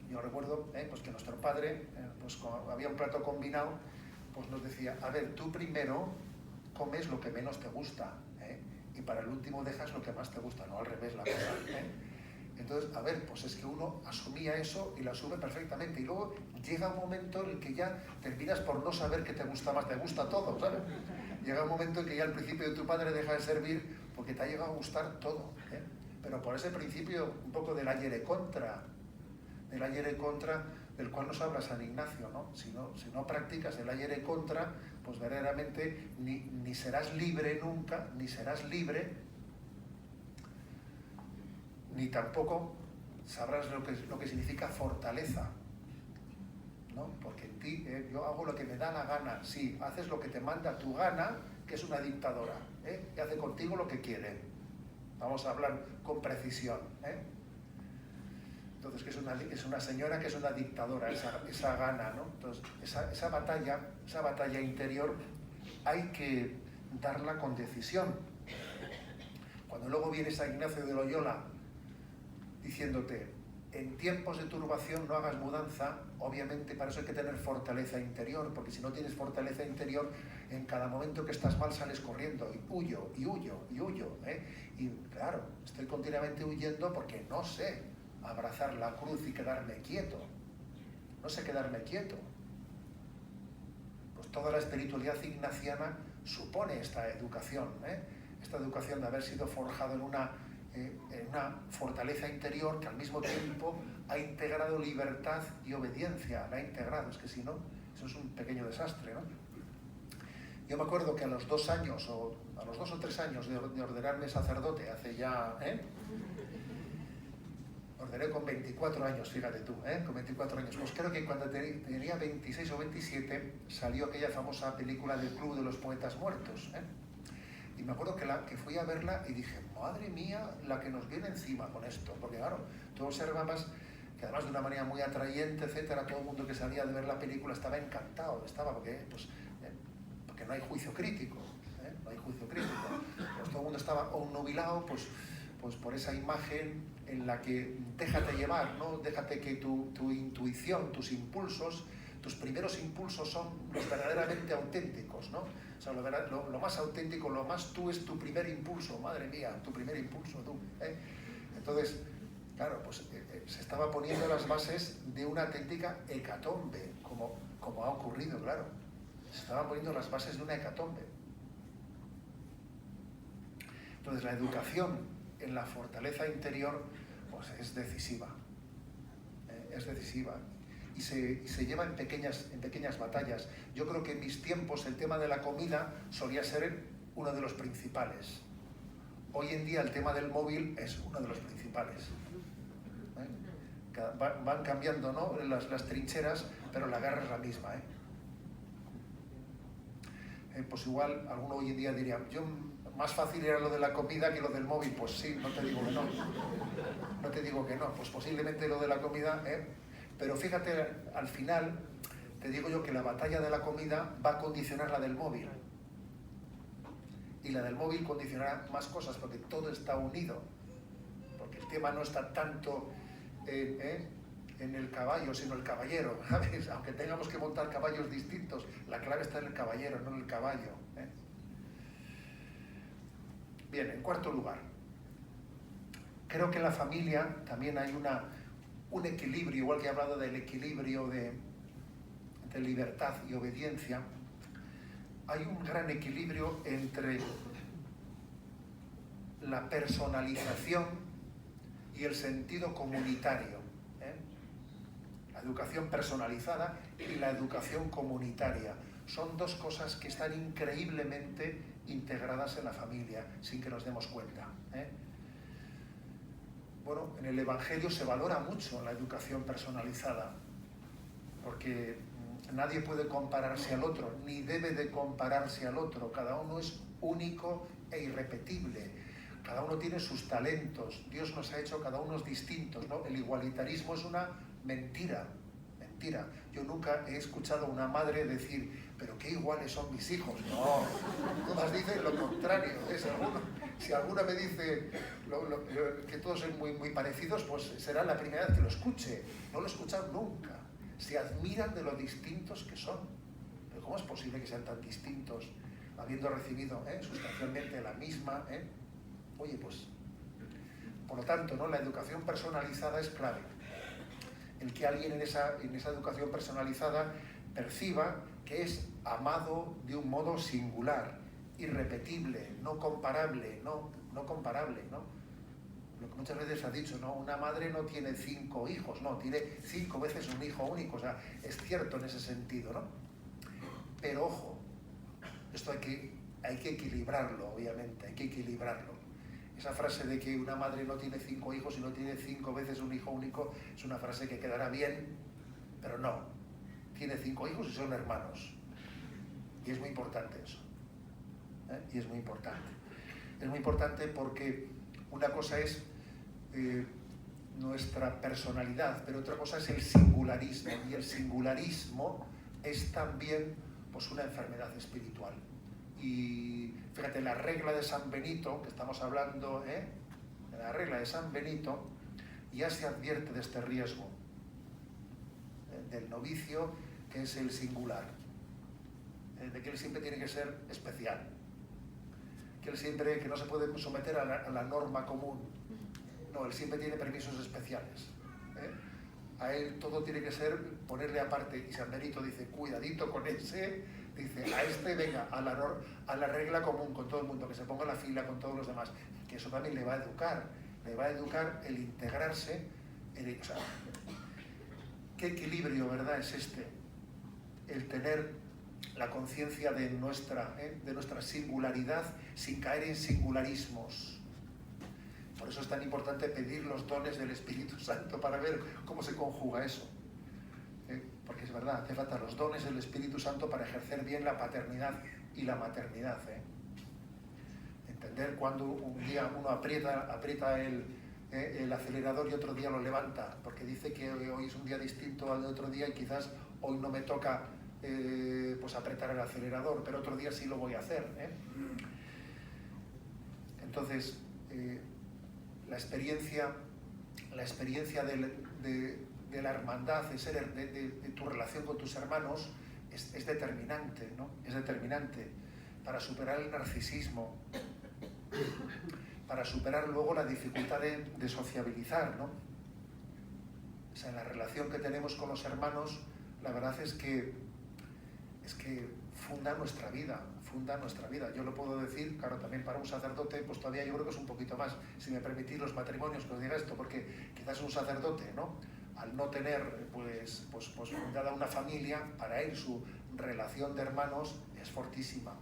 Speaker 1: Yo recuerdo pues que nuestro padre, pues cuando había un plato combinado, pues nos decía, a ver, tú primero comes lo que menos te gusta, y para el último dejas lo que más te gusta, no al revés la cosa. Entonces, a ver, pues es que uno asumía eso y lo asume perfectamente, y luego llega un momento en el que ya terminas por no saber qué te gusta más, te gusta todo, ¿sabes? Llega un momento en que ya el principio de tu padre deja de servir porque te ha llegado a gustar todo, pero por ese principio un poco del ayer contra, del cual nos habla San Ignacio, ¿no? Si no practicas el ayer contra, pues verdaderamente ni serás libre nunca, ni tampoco sabrás lo que significa fortaleza. ¿no? Porque en ti, yo hago lo que me da la gana. Sí, haces lo que te manda tu gana, que es una dictadora, y hace contigo lo que quiere. Vamos a hablar con precisión, Entonces, que es una señora que es una dictadora, esa gana, ¿no? Entonces, esa batalla interior hay que darla con decisión. Cuando luego viene San Ignacio de Loyola diciéndote, en tiempos de turbación no hagas mudanza, obviamente para eso hay que tener fortaleza interior, porque si no tienes fortaleza interior, en cada momento que estás mal sales corriendo, y huyo, y huyo, y huyo, Y claro, estoy continuamente huyendo porque no sé abrazar la cruz y quedarme quieto. No sé quedarme quieto. Pues toda la espiritualidad ignaciana supone esta educación, Esta educación de haber sido forjado en una fortaleza interior que al mismo tiempo ha integrado libertad y obediencia, la ha integrado, es que si no, eso es un pequeño desastre, ¿no? Yo me acuerdo que a los 2 años, o a los 2 o 3 años de ordenarme sacerdote, hace ya, ordené con 24 años, fíjate tú, con 24 años. Pues creo que cuando tenía 26 o 27 salió aquella famosa película del Club de los Poetas Muertos, Y me acuerdo que fui a verla y dije, madre mía, la que nos viene encima con esto. Porque claro, tú observabas que además de una manera muy atrayente, etcétera, todo el mundo que salía de ver la película estaba encantado, porque no hay juicio crítico, no hay juicio crítico. Pues todo el mundo estaba obnubilado, pues por esa imagen en la que déjate llevar, ¿no? Déjate que tu intuición, tus impulsos, tus primeros impulsos son los verdaderamente auténticos, ¿no? O sea, lo más auténtico, lo más tú es tu primer impulso, madre mía, tu primer impulso, tú. Entonces, claro, pues se estaba poniendo las bases de una auténtica hecatombe, como ha ocurrido, claro. Se estaban poniendo las bases de una hecatombe. Entonces, la educación en la fortaleza interior, pues es decisiva. Es decisiva. Y se lleva en pequeñas batallas. Yo creo que en mis tiempos el tema de la comida solía ser uno de los principales. Hoy en día el tema del móvil es uno de los principales. Van cambiando, ¿no? las trincheras, pero la guerra es la misma. Pues igual alguno hoy en día diría, más fácil era lo de la comida que lo del móvil. Pues sí, no te digo que no. No te digo que no. Pues posiblemente lo de la comida... Pero fíjate, al final, te digo yo que la batalla de la comida va a condicionar la del móvil. Y la del móvil condicionará más cosas, porque todo está unido. Porque el tema no está tanto en el caballo, sino el caballero, ¿sabes? Aunque tengamos que montar caballos distintos, la clave está en el caballero, no en el caballo. Bien, en cuarto lugar, creo que en la familia también hay un equilibrio, igual que he hablado del equilibrio de libertad y obediencia, hay un gran equilibrio entre la personalización y el sentido comunitario. La educación personalizada y la educación comunitaria. Son dos cosas que están increíblemente integradas en la familia, sin que nos demos cuenta. Bueno, en el Evangelio se valora mucho la educación personalizada, porque nadie puede compararse al otro, ni debe de compararse al otro. Cada uno es único e irrepetible. Cada uno tiene sus talentos. Dios nos ha hecho cada uno distintos, ¿no? El igualitarismo es una mentira. Yo nunca he escuchado a una madre decir, pero qué iguales son mis hijos. No, todas dicen lo contrario. Si alguna me dice que todos son muy parecidos, pues será la primera vez que lo escuche. No lo he escuchado nunca. Se admiran de lo distintos que son. Pero ¿cómo es posible que sean tan distintos, habiendo recibido sustancialmente la misma? Oye, pues, por lo tanto, ¿no? La educación personalizada es clave. El que alguien en esa educación personalizada perciba que es amado de un modo singular, irrepetible, no comparable, ¿no? Lo que muchas veces se ha dicho, ¿no? Una madre no tiene 5 hijos, no, tiene 5 veces un hijo único, o sea, es cierto en ese sentido, ¿no? Pero ojo, esto hay que equilibrarlo, obviamente, hay que equilibrarlo. Esa frase de que una madre no tiene 5 hijos y no tiene 5 veces un hijo único es una frase que quedará bien, pero no. tiene 5 hijos y son hermanos. Y es muy importante eso. Y es muy importante. Es muy importante porque una cosa es nuestra personalidad, pero otra cosa es el singularismo. Y el singularismo es también pues, una enfermedad espiritual. Y fíjate, la regla de San Benito, que estamos hablando, la regla de San Benito, ya se advierte de este riesgo del novicio, que es el singular, de que él siempre tiene que ser especial, que él siempre, que no se puede someter a la norma común. No, él siempre tiene permisos especiales. A él todo tiene que ser ponerle aparte. Y San Benito dice, cuidadito con ese, dice, a este venga, a la regla común con todo el mundo, que se ponga en la fila con todos los demás, que eso también le va a educar el integrarse, o sea, qué equilibrio, ¿verdad? Es este, el tener la conciencia de nuestra singularidad sin caer en singularismos. Por eso es tan importante pedir los dones del Espíritu Santo para ver cómo se conjuga eso. Porque es verdad, hace falta los dones del Espíritu Santo para ejercer bien la paternidad y la maternidad. Entender cuando un día uno aprieta el acelerador y otro día lo levanta, porque dice que hoy es un día distinto al de otro día y quizás hoy no me toca pues apretar el acelerador, pero otro día sí lo voy a hacer. Entonces, la experiencia de la hermandad, de tu relación con tus hermanos, es determinante, ¿no? Es determinante para superar el narcisismo, para superar luego la dificultad de sociabilizar, ¿no? O sea, en la relación que tenemos con los hermanos, la verdad es que funda nuestra vida. Yo lo puedo decir, claro, también para un sacerdote, pues todavía yo creo que es un poquito más, si me permitís los matrimonios que os diga esto, porque quizás un sacerdote, ¿no?, al no tener pues fundada una familia, para él su relación de hermanos es fortísima,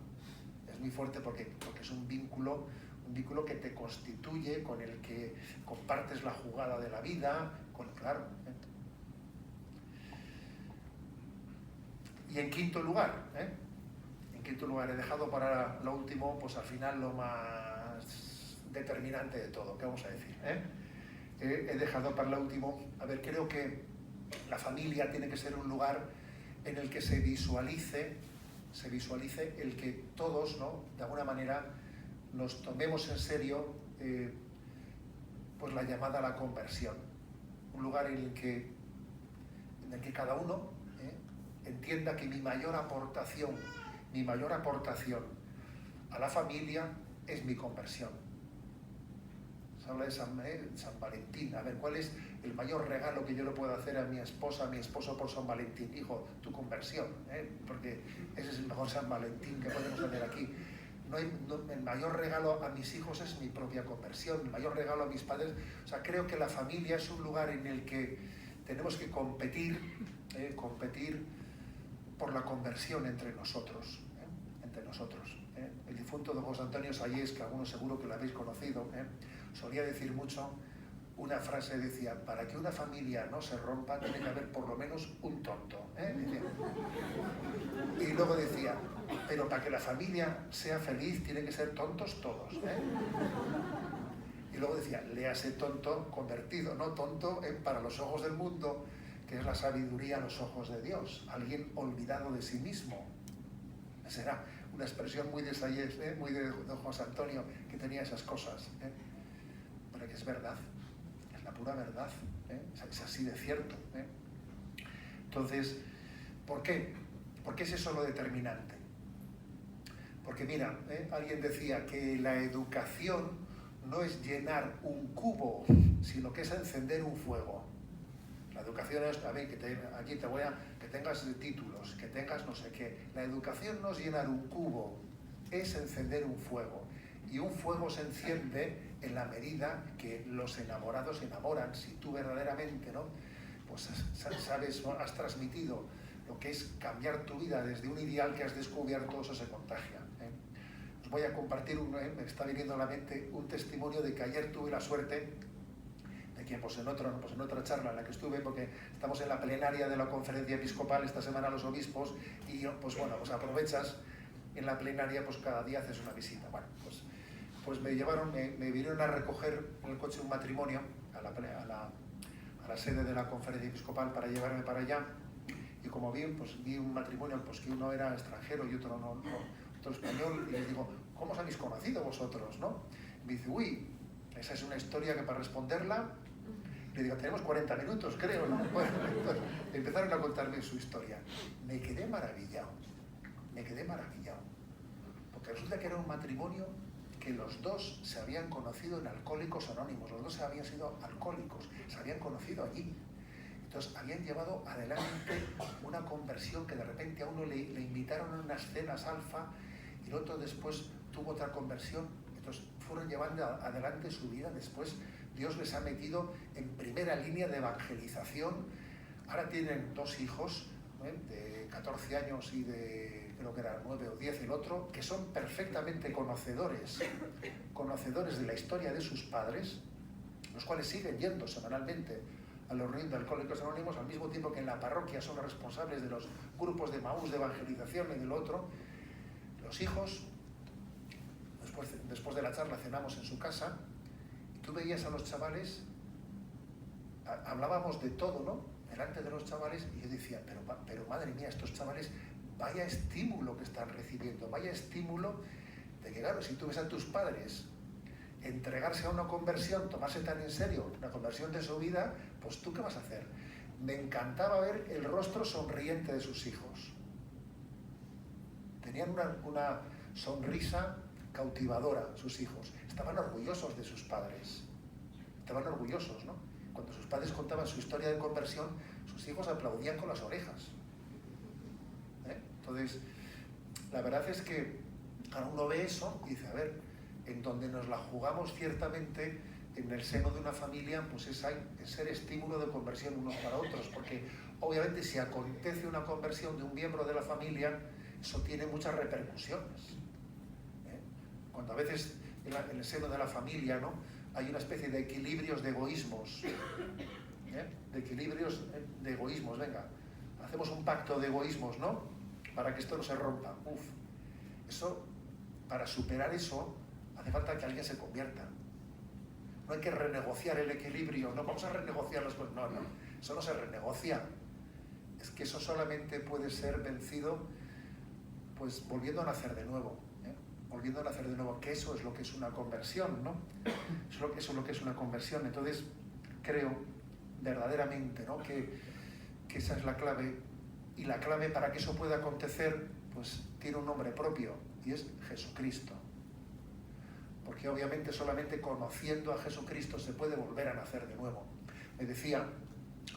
Speaker 1: es muy fuerte porque es un vínculo que te constituye, con el que compartes la jugada de la vida, claro. Y en quinto lugar, he dejado para lo último, pues al final lo más determinante de todo, ¿qué vamos a decir? He dejado para lo último, creo que la familia tiene que ser un lugar en el que se visualice el que todos, ¿no?, de alguna manera nos tomemos en serio pues la llamada a la conversión. Un lugar en el que cada uno entienda que mi mayor aportación a la familia es mi conversión. Se habla de San Valentín. ¿Cuál es el mayor regalo que yo le puedo hacer a mi esposa, a mi esposo por San Valentín? Hijo, tu conversión, porque ese es el mejor San Valentín que podemos hacer aquí. El mayor regalo a mis hijos es mi propia conversión, el mayor regalo a mis padres. O sea, creo que la familia es un lugar en el que tenemos que competir por la conversión entre nosotros. El difunto don José Antonio Sayés, que algunos seguro que lo habéis conocido, solía decir mucho una frase, decía, para que una familia no se rompa tiene que haber por lo menos un tonto. Y luego decía, pero para que la familia sea feliz tienen que ser tontos todos. Y luego decía, léase tonto convertido, no tonto para los ojos del mundo, que es la sabiduría a los ojos de Dios, alguien olvidado de sí mismo. Será una expresión muy de Sayés, muy de don José Antonio, que tenía esas cosas. Pero que es verdad, es la pura verdad, es así de cierto. Entonces, ¿por qué? ¿Por qué es eso lo determinante? Porque mira, alguien decía que la educación no es llenar un cubo, sino que es encender un fuego. La educación es, que tengas títulos, que tengas no sé qué. La educación no es llenar un cubo, es encender un fuego. Y un fuego se enciende en la medida que los enamorados se enamoran. Si tú verdaderamente, ¿no?, pues sabes, has transmitido lo que es cambiar tu vida desde un ideal que has descubierto, eso se contagia. Os voy a compartir, me está viniendo a la mente un testimonio de que ayer tuve la suerte de que pues en otra charla en la que estuve, porque estamos en la plenaria de la conferencia episcopal esta semana los obispos, y pues bueno, pues aprovechas en la plenaria, pues cada día haces una visita. Bueno, pues me vinieron a recoger en el coche un matrimonio a la sede de la conferencia episcopal para llevarme para allá, y como vi un matrimonio, pues que uno era extranjero y otro otro español, y les digo, ¿cómo os habéis conocido vosotros, no? Y me dice, uy, esa es una historia que para responderla, le digo, tenemos 40 minutos, creo, ¿no? Bueno, entonces, empezaron a contarme su historia. Me quedé maravillado, porque resulta que era un matrimonio que los dos se habían conocido en Alcohólicos Anónimos, los dos habían sido alcohólicos, se habían conocido allí. Entonces habían llevado adelante una conversión que de repente a uno le invitaron a unas cenas alfa y el otro después tuvo otra conversión. Entonces fueron llevando adelante su vida. Después Dios les ha metido en primera línea de evangelización. Ahora tienen 2 hijos, de 14 años y de, creo que eran 9 o 10 el otro, que son perfectamente conocedores de la historia de sus padres, los cuales siguen yendo semanalmente a los reuniones de Alcohólicos Anónimos, al mismo tiempo que en la parroquia son los responsables de los grupos de Maús, de evangelización y del otro. Los hijos, después de la charla cenamos en su casa, y tú veías a los chavales, hablábamos de todo, ¿no?, delante de los chavales, y yo decía, pero madre mía, estos chavales, vaya estímulo que están recibiendo, vaya estímulo de que, claro, si tú ves a tus padres entregarse a una conversión, tomarse tan en serio una conversión de su vida, pues ¿tú qué vas a hacer? Me encantaba ver el rostro sonriente de sus hijos. Tenían una sonrisa cautivadora sus hijos. Estaban orgullosos de sus padres. Estaban orgullosos, ¿no? Cuando sus padres contaban su historia de conversión, sus hijos aplaudían con las orejas. Entonces, la verdad es que ahora uno ve eso y dice, a ver, en donde nos la jugamos ciertamente en el seno de una familia, pues es ser estímulo de conversión unos para otros, porque obviamente si acontece una conversión de un miembro de la familia, eso tiene muchas repercusiones. Cuando a veces en el seno de la familia, ¿no?, hay una especie de equilibrios de egoísmos, de equilibrios de egoísmos, venga, hacemos un pacto de egoísmos, ¿no?, para que esto no se rompa. Eso, para superar eso, hace falta que alguien se convierta. No hay que renegociar el equilibrio, no vamos a renegociar las cosas, no, eso no se renegocia. Es que eso solamente puede ser vencido, pues volviendo a nacer de nuevo, volviendo a nacer de nuevo, que eso es lo que es una conversión, ¿no? Eso es lo que es una conversión. Entonces, creo verdaderamente, ¿no?, que esa es la clave, y la clave para que eso pueda acontecer, pues tiene un nombre propio, y es Jesucristo. Porque obviamente solamente conociendo a Jesucristo se puede volver a nacer de nuevo. Me decía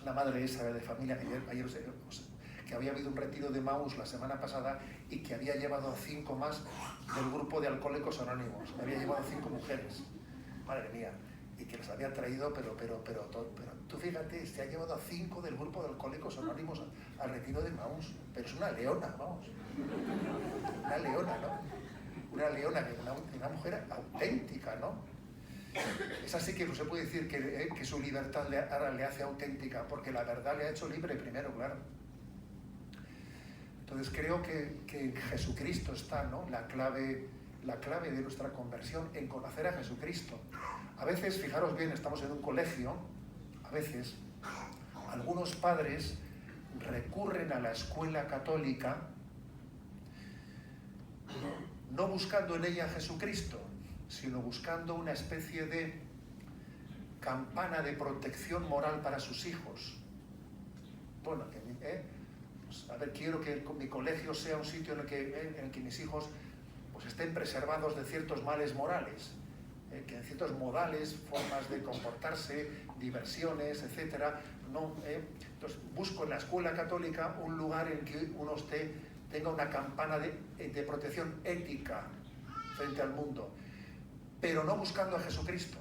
Speaker 1: la madre esa de familia, ayer que había habido un retiro de Maús la semana pasada y que había llevado 5 más del grupo de Alcohólicos Anónimos. Había llevado 5 mujeres, madre mía, y que les había traído, pero tú fíjate, se ha llevado a 5 del grupo de Alcohólicos Anónimos al retiro de Maús, pero es una leona, vamos, una leona, ¿no? Una leona, una mujer auténtica, ¿no? Esa sí que no se puede decir que su libertad ahora le hace auténtica, porque la verdad le ha hecho libre primero, claro. Entonces creo que en Jesucristo está, ¿no?, la clave de nuestra conversión, en conocer a Jesucristo. A veces, fijaros bien, estamos en un colegio, a veces algunos padres recurren a la escuela católica no buscando en ella a Jesucristo, sino buscando una especie de campana de protección moral para sus hijos. Bueno, pues, a ver, quiero que mi colegio sea un sitio en el que mis hijos pues estén preservados de ciertos males morales, que en ciertos modales, formas de comportarse, diversiones, etcétera, ¿no? Entonces busco en la escuela católica un lugar en que uno tenga una campana de protección ética frente al mundo, pero no buscando a Jesucristo.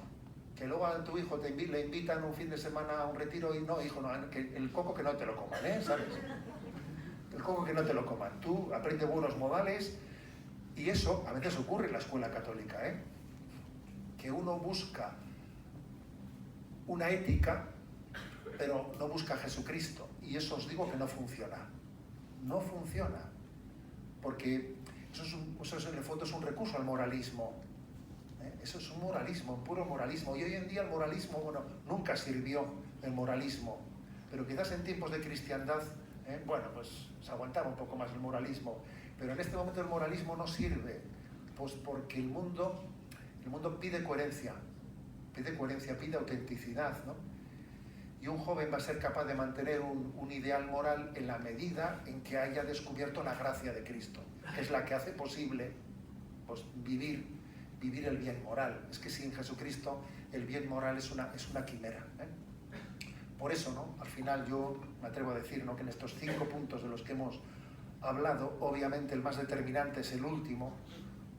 Speaker 1: Que luego a tu hijo le invitan un fin de semana a un retiro y no, hijo, no, que el coco que no te lo coman, ¿sabes? El coco que no te lo coman. Tú aprende buenos modales, y eso a veces ocurre en la escuela católica, que uno busca una ética, pero no busca a Jesucristo. Y eso os digo que no funciona. No funciona. Porque eso en el fondo es un recurso al moralismo. Eso es un moralismo, un puro moralismo. Y hoy en día el moralismo, bueno, nunca sirvió el moralismo. Pero quizás en tiempos de cristiandad, bueno, pues se aguantaba un poco más el moralismo. Pero en este momento el moralismo no sirve. Pues porque el mundo pide coherencia, pide autenticidad, ¿no? Y un joven va a ser capaz de mantener un ideal moral en la medida en que haya descubierto la gracia de Cristo, que es la que hace posible pues, vivir el bien moral. Es que sin Jesucristo el bien moral es una quimera, Por eso, ¿no? Al final yo me atrevo a decir, ¿no?, que en estos 5 puntos de los que hemos hablado, obviamente el más determinante es el último,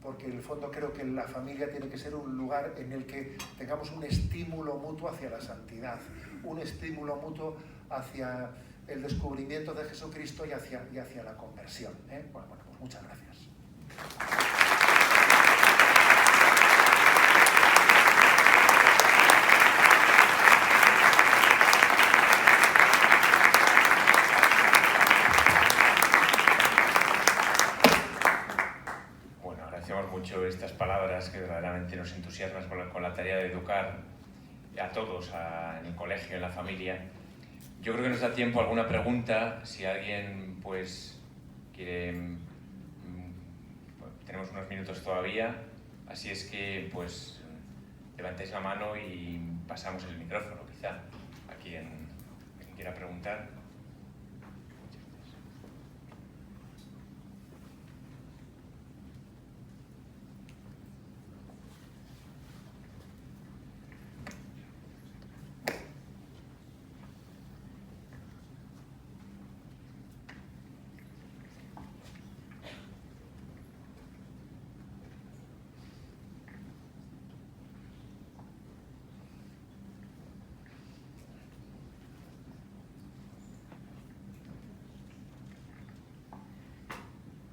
Speaker 1: porque en el fondo creo que la familia tiene que ser un lugar en el que tengamos un estímulo mutuo hacia la santidad, un estímulo mutuo hacia el descubrimiento de Jesucristo y hacia la conversión. Bueno, pues muchas gracias.
Speaker 3: Mucho estas palabras que verdaderamente nos entusiasman con la tarea de educar a todos en el colegio, en la familia. Yo creo que nos da tiempo a alguna pregunta, si alguien pues quiere, tenemos unos minutos todavía, así es que pues levantéis la mano y pasamos el micrófono quizá a quien quiera preguntar.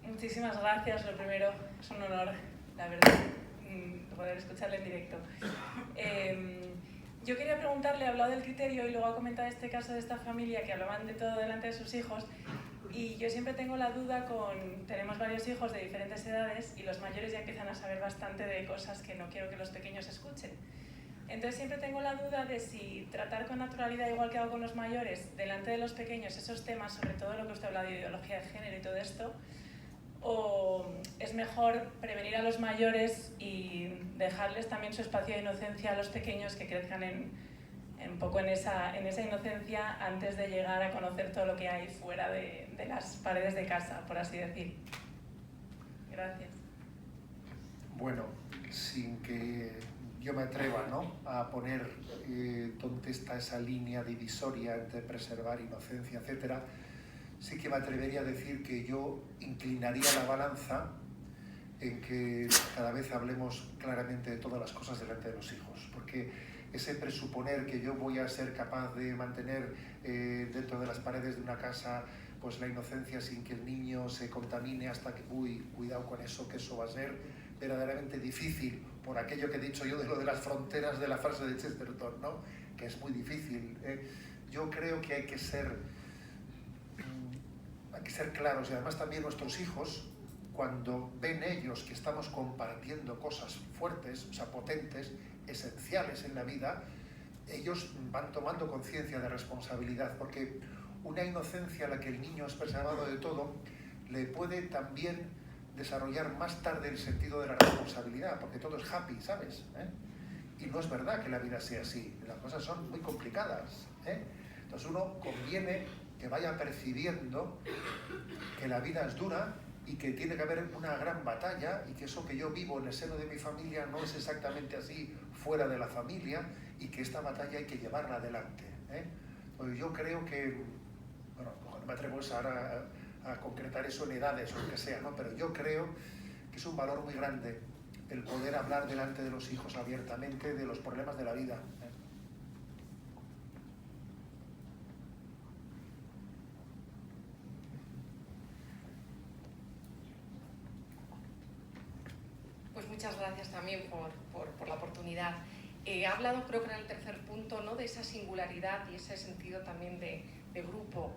Speaker 2: Muchísimas gracias. Lo primero, es un honor, la verdad, poder escucharle en directo. Yo quería preguntarle, ha hablado del criterio y luego ha comentado este caso de esta familia que hablaban de todo delante de sus hijos, y yo siempre tengo la duda tenemos varios hijos de diferentes edades y los mayores ya empiezan a saber bastante de cosas que no quiero que los pequeños escuchen. Entonces siempre tengo la duda de si tratar con naturalidad, igual que hago con los mayores, delante de los pequeños esos temas, sobre todo lo que usted habla de ideología de género y todo esto, o es mejor prevenir a los mayores y dejarles también su espacio de inocencia a los pequeños, que crezcan un poco en esa inocencia antes de llegar a conocer todo lo que hay fuera de las paredes de casa, por así decir. Gracias.
Speaker 1: Bueno, sin que yo me atreva, ¿no?, a poner dónde está esa línea divisoria entre preservar inocencia, etcétera, sí que me atrevería a decir que yo inclinaría la balanza en que cada vez hablemos claramente de todas las cosas delante de los hijos, porque ese presuponer que yo voy a ser capaz de mantener dentro de las paredes de una casa pues la inocencia sin que el niño se contamine hasta que, cuidado con eso, que eso va a ser verdaderamente difícil, por aquello que he dicho yo de lo de las fronteras de la frase de Chesterton, ¿no?, que es muy difícil. Yo creo que hay que ser claros, y además también nuestros hijos, cuando ven ellos que estamos compartiendo cosas fuertes, o sea, potentes, esenciales en la vida, ellos van tomando conciencia de responsabilidad, porque una inocencia a la que el niño es preservado de todo le puede también desarrollar más tarde el sentido de la responsabilidad, porque todo es happy, ¿sabes? Y no es verdad que la vida sea así, las cosas son muy complicadas. Entonces uno conviene que vaya percibiendo que la vida es dura y que tiene que haber una gran batalla, y que eso que yo vivo en el seno de mi familia no es exactamente así fuera de la familia, y que esta batalla hay que llevarla adelante. Pues yo creo que, bueno, no me atrevo ahora a concretar eso en edades o lo que sea, ¿no?, pero yo creo que es un valor muy grande el poder hablar delante de los hijos abiertamente de los problemas de la vida.
Speaker 4: Pues muchas gracias también por la oportunidad. Ha hablado, creo que era el tercer punto, ¿no?, de esa singularidad y ese sentido también de grupo.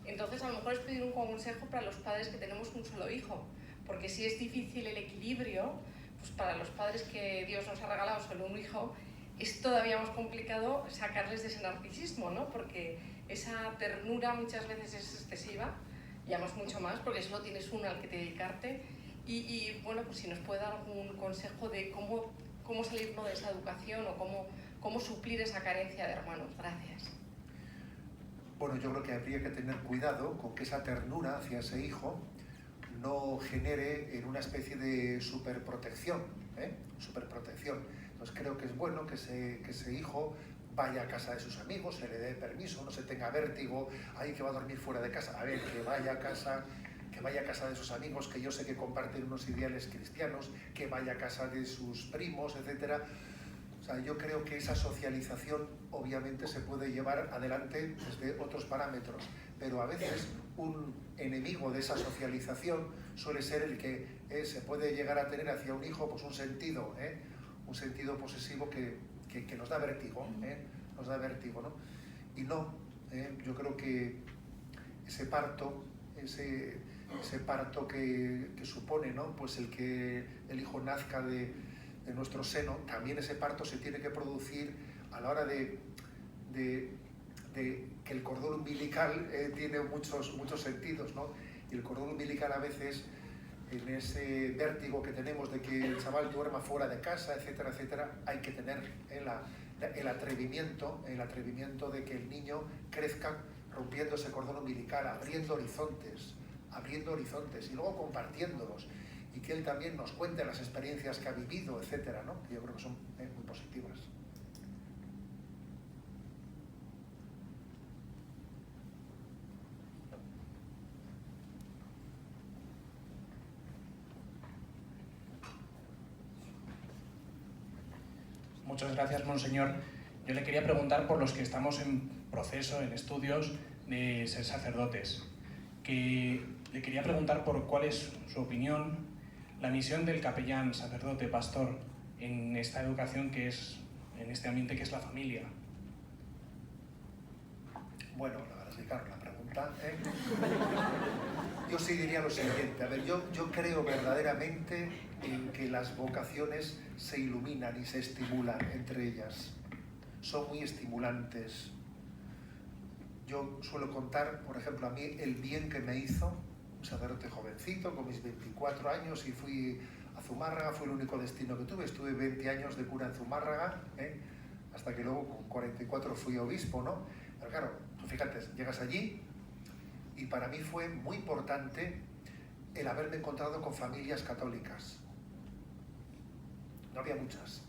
Speaker 4: Entonces, a lo mejor es pedir un consejo para los padres que tenemos un solo hijo, porque si es difícil el equilibrio, pues para los padres que Dios nos ha regalado solo un hijo, es todavía más complicado sacarles de ese narcisismo, ¿no? Porque esa ternura muchas veces es excesiva, y además mucho más, porque solo tienes uno al que dedicarte. Y bueno, pues si nos puede dar algún consejo de cómo salirnos de esa educación o cómo suplir esa carencia de hermanos. Gracias.
Speaker 1: Bueno, yo creo que habría que tener cuidado con que esa ternura hacia ese hijo no genere en una especie de superprotección, superprotección. Entonces creo que es bueno que ese hijo vaya a casa de sus amigos, se le dé permiso, no se tenga vértigo, ahí que va a dormir fuera de casa, a ver, que vaya a casa de sus amigos, que yo sé que comparten unos ideales cristianos, que vaya a casa de sus primos, etcétera. O sea, yo creo que esa socialización obviamente se puede llevar adelante desde otros parámetros, pero a veces un enemigo de esa socialización suele ser el que se puede llegar a tener hacia un hijo pues un sentido posesivo que nos da vértigo, ¿no? Y no, yo creo que ese parto que supone, ¿no?, pues el que el hijo nazca de nuestro seno, también ese parto se tiene que producir a la hora de que el cordón umbilical tiene muchos sentidos, ¿no? Y el cordón umbilical a veces, en ese vértigo que tenemos de que el chaval duerma fuera de casa, etcétera, etcétera, hay que tener el atrevimiento de que el niño crezca rompiendo ese cordón umbilical, abriendo horizontes y luego compartiéndolos, y que él también nos cuente las experiencias que ha vivido, etcétera, ¿no? Que yo creo que son muy positivas.
Speaker 5: Muchas gracias, monseñor. Yo le quería preguntar por los que estamos en proceso, en estudios de ser sacerdotes, que le quería preguntar por cuál es su opinión, la misión del capellán, sacerdote, pastor, en esta educación que es, en este ambiente que es la familia.
Speaker 1: Bueno, la verdad es que claro, la pregunta, yo sí diría lo siguiente, a ver, yo creo verdaderamente en que las vocaciones se iluminan y se estimulan entre ellas, son muy estimulantes. Yo suelo contar, por ejemplo, a mí el bien que me hizo un sacerdote jovencito, con mis 24 años, y fui a Zumárraga, fue el único destino que tuve, estuve 20 años de cura en Zumárraga, hasta que luego con 44 fui obispo, ¿no? Pero claro, tú fíjate, llegas allí y para mí fue muy importante el haberme encontrado con familias católicas. No había muchas,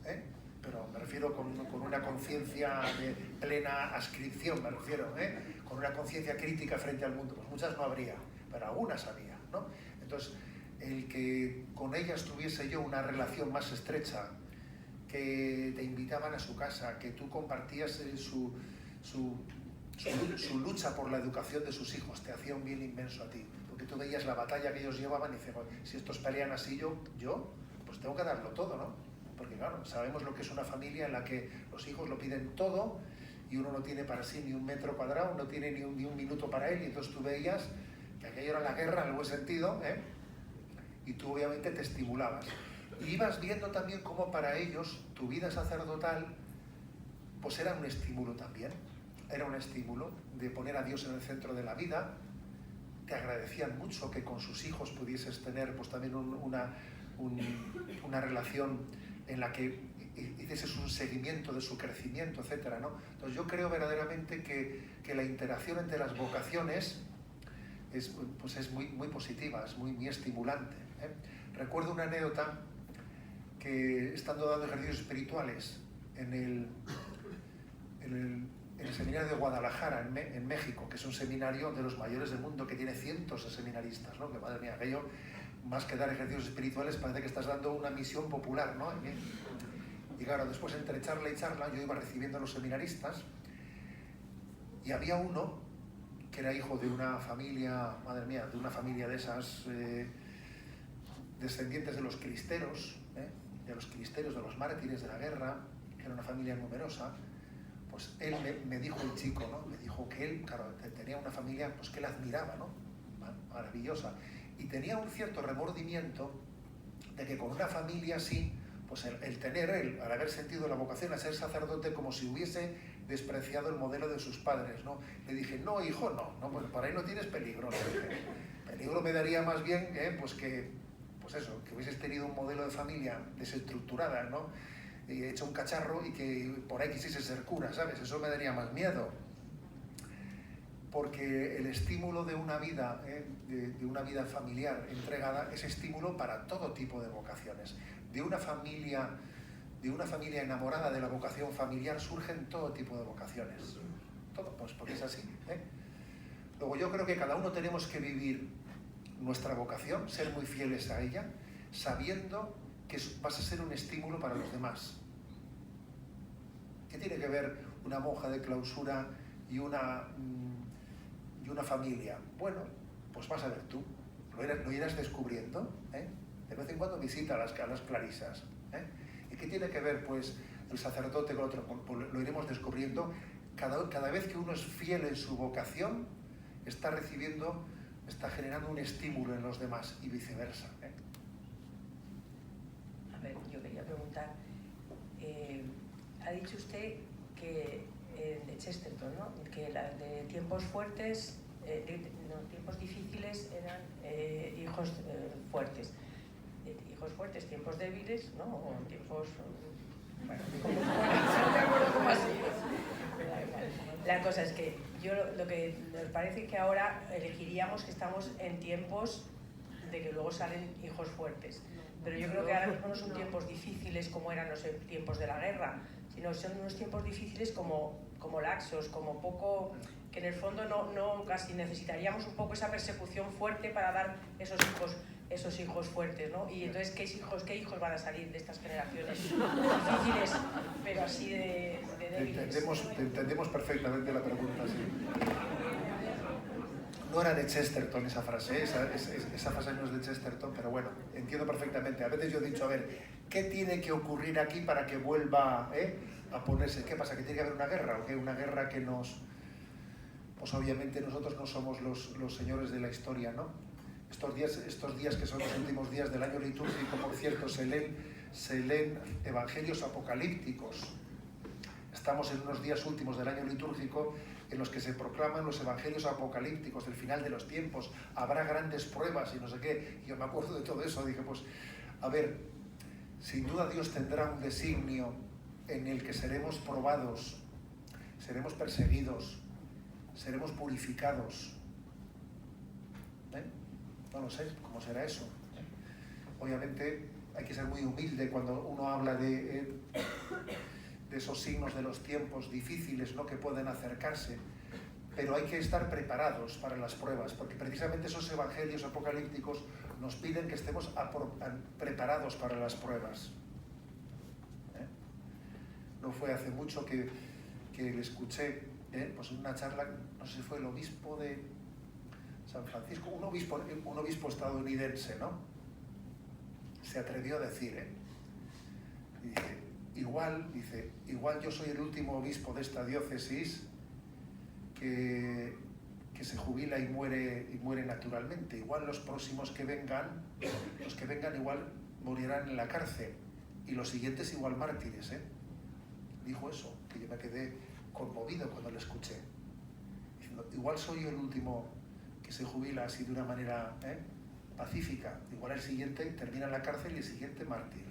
Speaker 1: pero me refiero con una conciencia de plena adscripción, me refiero, con una conciencia crítica frente al mundo. Pues muchas no habría, pero algunas había, ¿no? Entonces, el que con ellas tuviese yo una relación más estrecha, que te invitaban a su casa, que tú compartías su lucha por la educación de sus hijos, te hacía un bien inmenso a ti, porque tú veías la batalla que ellos llevaban y dices, si estos pelean así, yo pues tengo que darlo todo, ¿no? Porque claro, sabemos lo que es una familia en la que los hijos lo piden todo y uno no tiene para sí ni un metro cuadrado, no tiene ni un minuto para él, y entonces tú veías que aquello era la guerra en el buen sentido, y tú obviamente te estimulabas. Y ibas viendo también cómo para ellos tu vida sacerdotal pues era un estímulo también, era un estímulo de poner a Dios en el centro de la vida. Te agradecían mucho que con sus hijos pudieses tener pues también una relación en la que hicieses un seguimiento de su crecimiento, etcétera, ¿no? Entonces yo creo verdaderamente que la interacción entre las vocaciones es muy positiva, es muy estimulante. Recuerdo una anécdota que, estando dando ejercicios espirituales en el seminario de Guadalajara, en México, que es un seminario de los mayores del mundo, que tiene cientos de seminaristas, ¿no? Que madre mía, aquello, más que dar ejercicios espirituales, parece que estás dando una misión popular, ¿no? Y claro, después entre charla y charla, yo iba recibiendo a los seminaristas, y había uno que era hijo de una familia, madre mía, de una familia de esas descendientes de los cristeros, de los mártires de la guerra, que era una familia numerosa, pues él me dijo, el chico, ¿no? Me dijo que él, claro, tenía una familia pues, que él admiraba, ¿no? Maravillosa. Y tenía un cierto remordimiento de que con una familia así, pues al haber sentido la vocación a ser sacerdote, como si hubiese despreciado el modelo de sus padres, ¿no? Le dije, no, hijo, no, pues por ahí no tienes peligro. ¿No? Peligro me daría más bien, pues que hubieses tenido un modelo de familia desestructurada, ¿no? Y hecho un cacharro y que por ahí quisiese ser cura, ¿sabes? Eso me daría más miedo. Porque el estímulo de una vida, de una vida familiar entregada, es estímulo para todo tipo de vocaciones. De una familia enamorada de la vocación familiar surgen todo tipo de vocaciones. Todo, pues porque es así. Luego yo creo que cada uno tenemos que vivir nuestra vocación, ser muy fieles a ella, sabiendo que vas a ser un estímulo para los demás. ¿Qué tiene que ver una monja de clausura y una familia? Bueno, pues vas a ver tú, lo irás descubriendo, De vez en cuando visita a las clarisas, ¿Y qué tiene que ver, pues, el sacerdote con otro? Pues lo iremos descubriendo. Cada vez que uno es fiel en su vocación, está generando un estímulo en los demás y viceversa.
Speaker 6: A ver, yo quería preguntar, ha dicho usted que de Chesterton, ¿no? Que de tiempos fuertes, tiempos difíciles eran hijos fuertes. Hijos fuertes, tiempos débiles, ¿no? O tiempos... Bueno, no me acuerdo cómo ha sido. La cosa es que yo lo que nos parece que ahora elegiríamos que estamos en tiempos de que luego salen hijos fuertes. Pero yo creo que ahora mismo no son tiempos difíciles como eran los tiempos de la guerra, sino son unos tiempos difíciles como laxos, como poco, que en el fondo no casi necesitaríamos un poco esa persecución fuerte para dar esos hijos fuertes, ¿no? Y entonces, ¿qué hijos van a salir de estas generaciones difíciles, pero así de débiles?
Speaker 1: Te entendemos perfectamente la pregunta, sí. No era de Chesterton esa frase, esa frase no es de Chesterton, pero bueno, entiendo perfectamente. A veces yo he dicho, a ver, ¿qué tiene que ocurrir aquí para que vuelva a ponerse? ¿Qué pasa? ¿Que tiene que haber una guerra? ¿O qué? Una guerra que nos... Pues obviamente nosotros no somos los señores de la historia, ¿no? Estos días que son los últimos días del año litúrgico, por cierto, se leen evangelios apocalípticos. Estamos en unos días últimos del año litúrgico en los que se proclaman los evangelios apocalípticos del final de los tiempos. Habrá grandes pruebas y no sé qué. Yo me acuerdo de todo eso, dije, pues, a ver, sin duda Dios tendrá un designio en el que seremos probados, seremos perseguidos, seremos purificados. No lo sé cómo será eso. Obviamente hay que ser muy humilde cuando uno habla de esos signos de los tiempos difíciles, ¿no? Que pueden acercarse, pero hay que estar preparados para las pruebas, porque precisamente esos evangelios apocalípticos nos piden que estemos preparados para las pruebas. No fue hace mucho que le escuché pues en una charla, no sé si fue el obispo de San Francisco, un obispo estadounidense, ¿no? Se atrevió a decir, dice, igual yo soy el último obispo de esta diócesis que se jubila y muere naturalmente. Igual los próximos que vengan igual morirán en la cárcel y los siguientes igual mártires, Dijo eso, que yo me quedé conmovido cuando lo escuché. Diciendo, igual soy el último que se jubila así de una manera pacífica. Igual el siguiente termina en la cárcel y el siguiente mártir.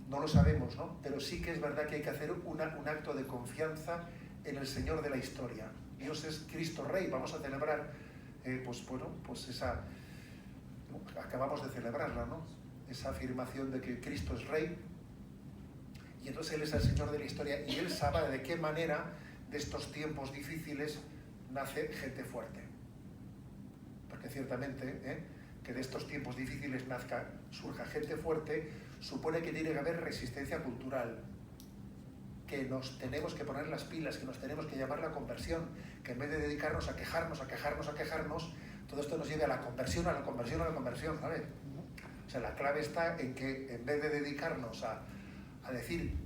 Speaker 1: No lo sabemos, ¿no? Pero sí que es verdad que hay que hacer un acto de confianza en el Señor de la historia. Dios es Cristo Rey. Vamos a celebrar, acabamos de celebrarla, ¿no? Esa afirmación de que Cristo es Rey. Y entonces Él es el Señor de la historia y Él sabe de qué manera de estos tiempos difíciles nace gente fuerte. Porque ciertamente, que de estos tiempos difíciles surja gente fuerte, supone que tiene que haber resistencia cultural, que nos tenemos que poner las pilas, que nos tenemos que llamar la conversión, que en vez de dedicarnos a quejarnos, todo esto nos lleve a la conversión, ¿sabes? O sea, la clave está en que en vez de dedicarnos a a decir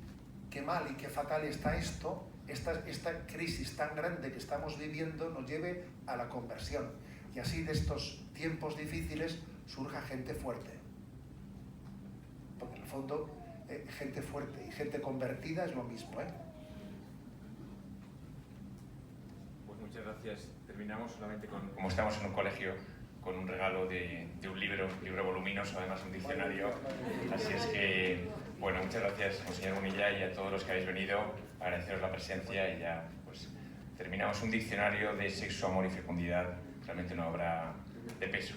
Speaker 1: qué mal y qué fatal está esto, esta crisis tan grande que estamos viviendo nos lleve a la conversión. Y así de estos tiempos difíciles surja gente fuerte. Porque en el fondo, gente fuerte y gente convertida es lo mismo, ¿eh?
Speaker 3: Pues muchas gracias. Terminamos solamente con, como estamos en un colegio, con un regalo de un libro voluminoso, además un diccionario. Así es que, bueno, muchas gracias, monseñor Munilla, y a todos los que habéis venido, agradeceros la presencia y ya, pues, terminamos un diccionario de sexo, amor y fecundidad, realmente una obra de peso.